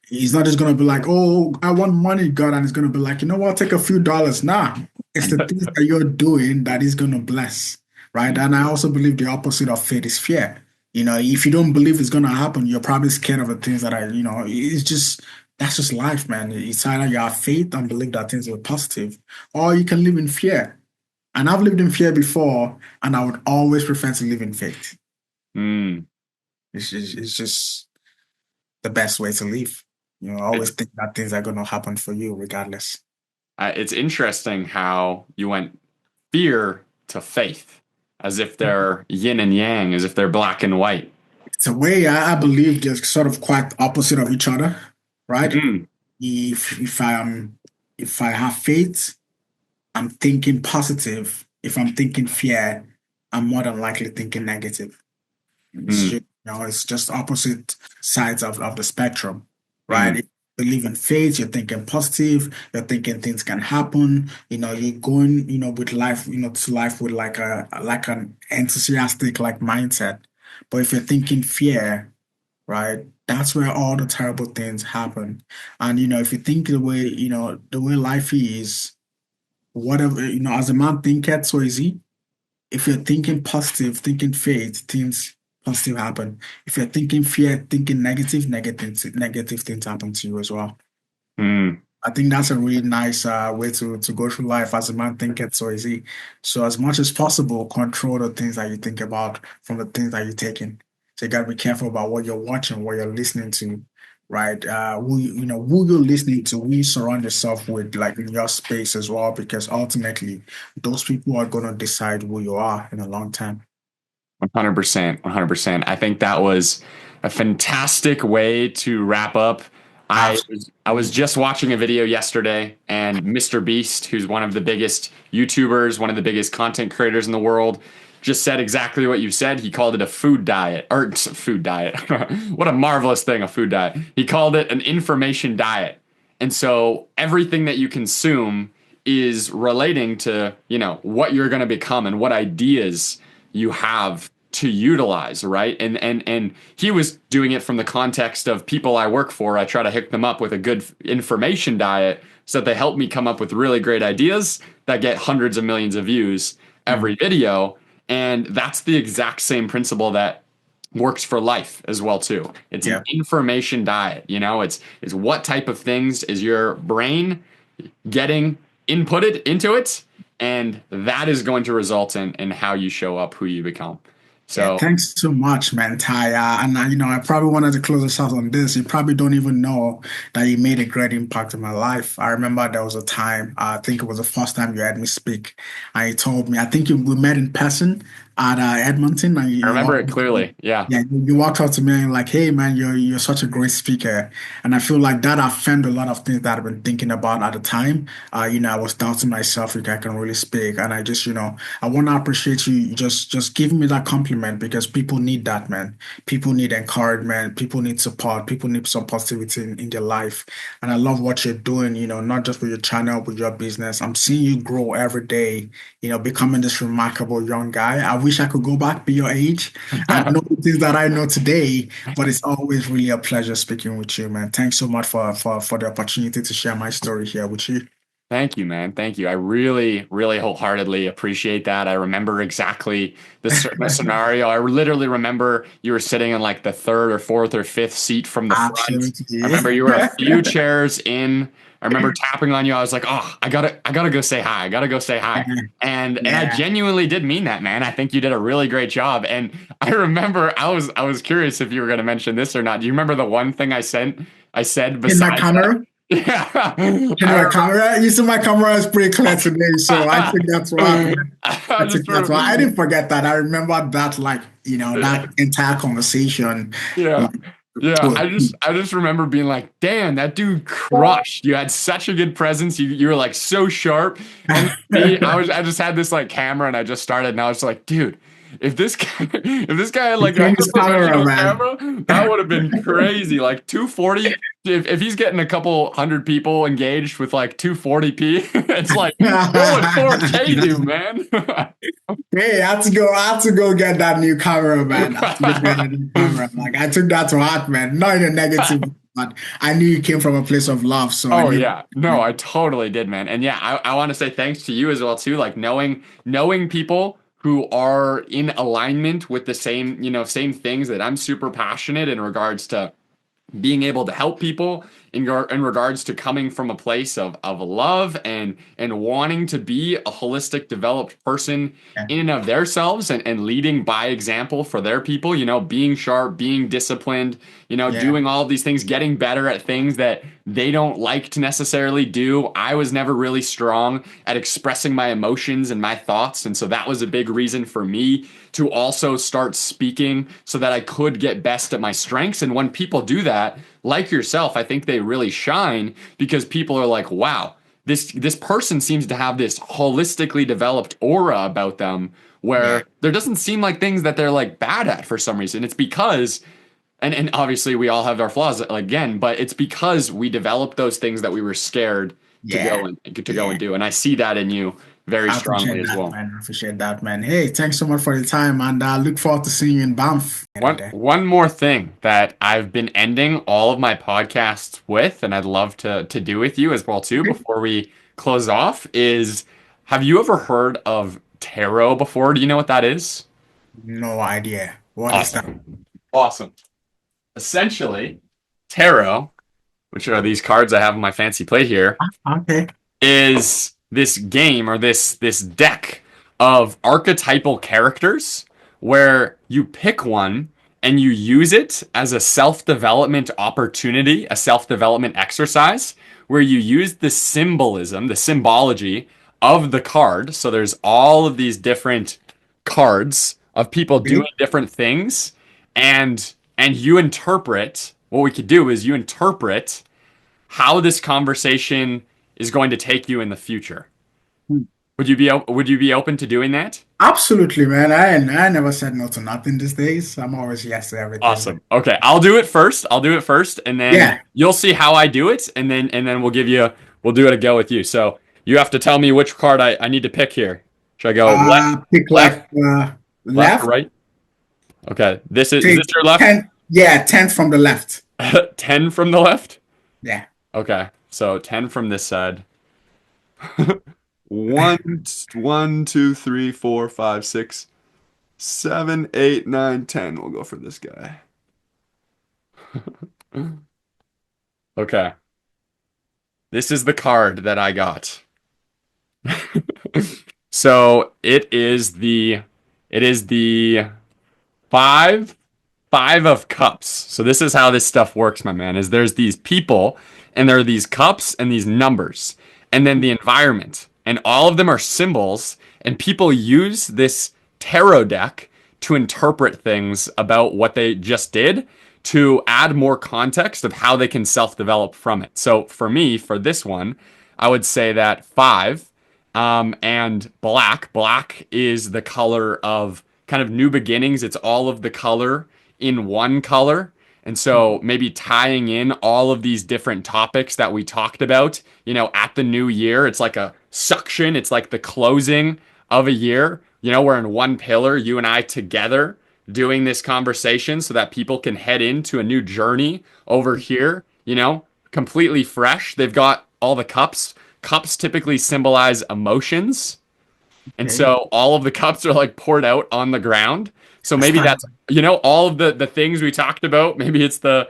he's not just gonna be like, "Oh, I want money, God," and he's gonna be like, "You know what? Take a few dollars." Nah, it's the things that you're doing that he's gonna bless, right? And I also believe the opposite of faith is fear. If you don't believe it's gonna happen, you're probably scared of the things that are, that's just life, man. It's either you have faith and believe that things are positive, or you can live in fear. And I've lived in fear before, and I would always prefer to live in faith. Mm. It's just the best way to live. Always It's think that things are gonna happen for you regardless. it's interesting how you went fear to faith, as if they're yin and yang, as if they're black and white. It's a way I believe they're sort of quite opposite of each other, right? Mm, If I have faith, I'm thinking positive. If I'm thinking fear, I'm more than likely thinking negative. mm, It's just opposite sides of the spectrum, right? mm, If you believe in faith, you're thinking positive, you're thinking things can happen, you're going, with life, to life with like an enthusiastic like mindset. But if you're thinking fear, right, that's where all the terrible things happen. And if you think the way life is, whatever, as a man thinketh, so is he. If you're thinking positive, thinking faith, things positive happen. If you're thinking fear, thinking negative things happen to you as well. mm. I think that's a really nice way to go through life. As a man thinketh, so is he. So as much as possible, control the things that you think about from the things that you're taking. So you gotta be careful about what you're watching, what you're listening to, right? Who you're listening to, who you surround yourself with, like in your space as well, because ultimately those people are gonna decide who you are in a long time. 100%, 100%. I think that was a fantastic way to wrap up. I was Absolutely. just watching a video yesterday, and Mr. Beast, who's one of the biggest YouTubers, one of the biggest content creators in the world, just said exactly what you said. He called it a food diet, or food diet. What a marvelous thing, a food diet. He called it an information diet. And so everything that you consume is relating to, what you're going to become and what ideas you have to utilize, right? And he was doing it from the context of people I work for. I try to hook them up with a good information diet so that they help me come up with really great ideas that get hundreds of millions of views Mm. every video. And that's the exact same principle that works for life as well too. It's an Yeah. information diet, it's what type of things is your brain getting inputted into it, and that is going to result in how you show up, who you become. Yeah, So thanks so much, man, Ty. And I probably wanted to close us out on this. You probably don't even know that you made a great impact in my life. I remember there was a time, I think it was the first time you had me speak, and you told me, I think we met in person at Edmonton, and I you remember walked it clearly. Yeah. yeah, you walked up to me and like, hey man, you're such a great speaker. And I feel like that affirmed a lot of things that I've been thinking about at the time. I was doubting myself if I can really speak. And I just, I want to appreciate you just giving me that compliment because people need that, man. People need encouragement, people need support, people need some positivity in their life. And I love what you're doing, not just with your channel, with your business. I'm seeing you grow every day, becoming this remarkable young guy. I wish I could go back, be your age and know the things that I know today. But it's always really a pleasure speaking with you, man. Thanks so much for the opportunity to share my story here with you. Thank you, man. Thank you. I really, really wholeheartedly appreciate that. I remember exactly the scenario. I literally remember you were sitting in like the third or fourth or fifth seat from the front. I Absolutely. remember you were a few chairs in. I remember tapping on you. I was like, "Oh, I gotta go say hi. I gotta go say hi." And I Yeah. genuinely did mean that, man. I think you did a really great job. And I remember I was curious if you were going to mention this or not. Do you remember the one thing I said In my besides that? camera, Yeah. in my camera, you see my camera is pretty clear today, so I think that's what happened. I I think just that's why I remember, didn't forget that. I remember that, like, that entire conversation, yeah. like, Yeah, to a T. I just remember being like, "Damn, that dude crushed. You had such a good presence. You were like so sharp." And me, I just had this like camera and I just started and I was like, "Dude, if this guy if this guy had The like a famous camera, professional man. camera, that would have been crazy. Like 240, if he's getting a couple hundred people engaged with like 240p, it's like, what would 4K do, man?" Hey, I had to go get that new camera, man. I had to go get that new camera. Like I took that to heart, man. Not in a negative, but I knew you came from a place of love, so I Oh knew. yeah. No, I totally did, man. And yeah, I want to say thanks to you as well too. Like knowing people who are in alignment with the same, same things that I'm super passionate in regards to being able to help people in regards to coming from a place of love and wanting to be a holistic developed person Yeah, in and of themselves and leading by example for their people, being sharp, being disciplined, yeah, doing all of these things, getting better at things that they don't like to necessarily do. I was never really strong at expressing my emotions and my thoughts, and so that was a big reason for me to also start speaking so that I could get best at my strengths. And when people do that, like yourself, I think they really shine because people are like, wow, this person seems to have this holistically developed aura about them yeah, where there doesn't seem like things that they're like bad at for some reason. It's because and obviously we all have our flaws again, but it's because we developed those things that we were scared yeah, to go yeah. and do. And I see that in you very I strongly appreciate as that, well. man. I appreciate that, man. Hey, thanks so much for your time, and I look forward to seeing you in Banff later One there. one more thing that I've been ending all of my podcasts with, and I'd love to do with you as well too, Okay. before we close off, is have you ever heard of tarot before? Do you know what that is? No idea. What is that? Awesome. Awesome. Essentially, tarot, which are these cards I have on my fancy plate here, Okay. is this game or this deck of archetypal characters where you pick one and you use it as a self-development opportunity, a self-development exercise where you use the symbolism, the symbology of the card. So there's all of these different cards of people doing Okay. different things and you interpret what we could do is you interpret how this conversation is going to take you in the future. Hmm. Would you be open to doing that? Absolutely, man. I never said no to nothing these days. I'm always yes to everything, man. Awesome. Okay, I'll do it first. I'll do it first, and then Yeah. you'll see how I do it, and then we'll do it a go with you. So you have to tell me which card I need to pick here. Should I go Pick left, left, left or left. right? Okay. Is Take this your left? 10. Yeah, 10 from the left. 10 from the left? Yeah. Okay. So 10 from this side. One, 1, 2, 3, 4, 5, 6, 7, 8, 9, 10. We'll go for this guy. Okay. This is the card that I got. So it is the five five of cups. So this is how this stuff works, my man, is there's these people and there are these cups and these numbers and then the environment. And all of them are symbols and people use this tarot deck to interpret things about what they just did to add more context of how they can self-develop from it. So for me, for this one, I would say that five and black. Black is the color of kind of new beginnings. It's all of the color in one color. And so maybe tying in all of these different topics that we talked about, at the new year, it's like a suction. It's like the closing of a year. We're in one pillar, you and I together doing this conversation so that people can head into a new journey over here, completely fresh. They've got all the cups. Cups typically symbolize emotions. And Okay. so all of the cups are like poured out on the ground. So That's maybe fine. that's, all of the things we talked about. Maybe it's the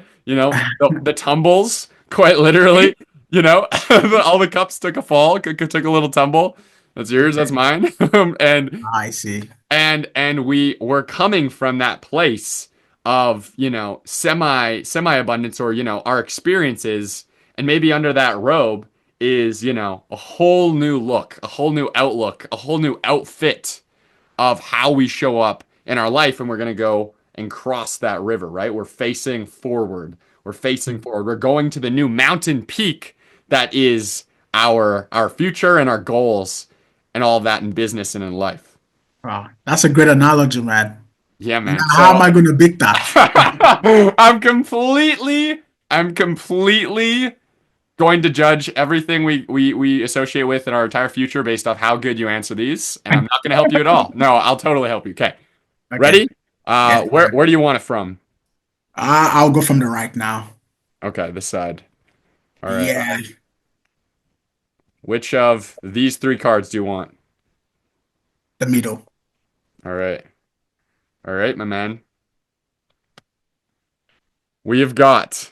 tumbles, quite literally, all the cups took a fall, took a little tumble. That's yours, that's Okay. mine. And I see. and we were coming from that place of semi abundance or our experiences and maybe under that robe is a whole new look, a whole new outlook, a whole new outfit of how we show up in our life and we're going to go and cross that river, right? We're facing forward, we're going to the new mountain peak that is our future and our goals and all of that in business and in life. Wow. That's a great analogy, man. Yeah, Now, man. how am So I going to beat that? I'm completely going to judge everything we associate with in our entire future based off how good you answer these, and I'm not going to help you at all. No, I'll totally help you. Okay, Okay. ready? Yes. Where do you want it from? I'll go from the right now. Okay, this side. All right. Yeah. Which of these three cards do you want? The middle. All right. All right, my man. We have got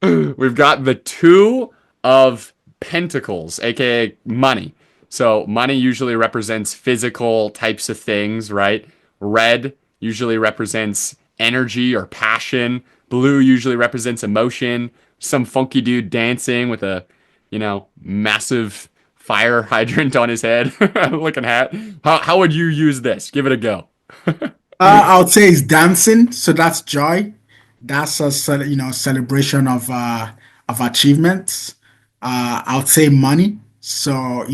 we've got the two of pentacles, aka money. So money usually represents physical types of things, right? Red usually represents energy or passion. Blue usually represents emotion. Some funky dude dancing with a, massive fire hydrant on his head looking hat. How would you use this? Give it a go. I would say it's dancing, so that's joy. That's a celebration of achievements. I would say money. So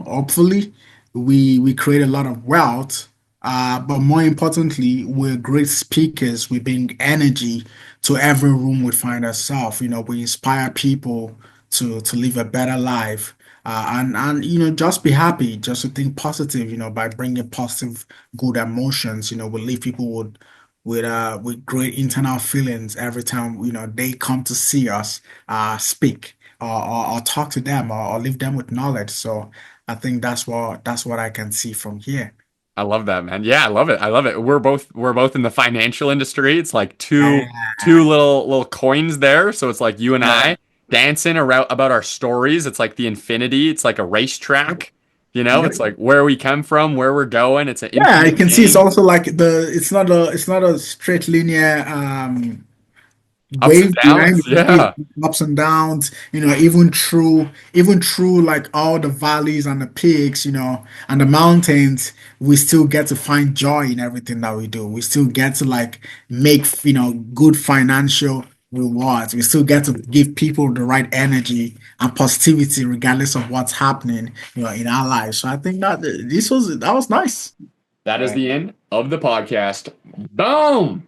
hopefully we create a lot of wealth. But more importantly, we're great speakers. We bring energy to every room we find ourselves. We inspire people to live a better life. And just be happy, just to think positive, by bringing positive good emotions. We leave people with great internal feelings every time they come to see us speak or talk to them or leave them with knowledge. So I think that's what I can see from here. I love that, man. Yeah, I love it. I love it. We're both in the financial industry. It's like two Ah, little coins there. So it's like you and yeah. I dancing around about our stories. It's like the infinity. It's like a racetrack. It's Yep. like where we come from, where we're going. It's an Yeah, you infinite can see it's game. also like it's not a straight linear Ups and wave behind downs. it, Yeah. ups and downs, even through like all the valleys and the peaks, and the mountains, we still get to find joy in everything that we do. We still get to like make, good financial rewards. We still get to give people the right energy and positivity regardless of what's happening, in our lives. So I think that was nice. That is Right. the end of the podcast. Boom.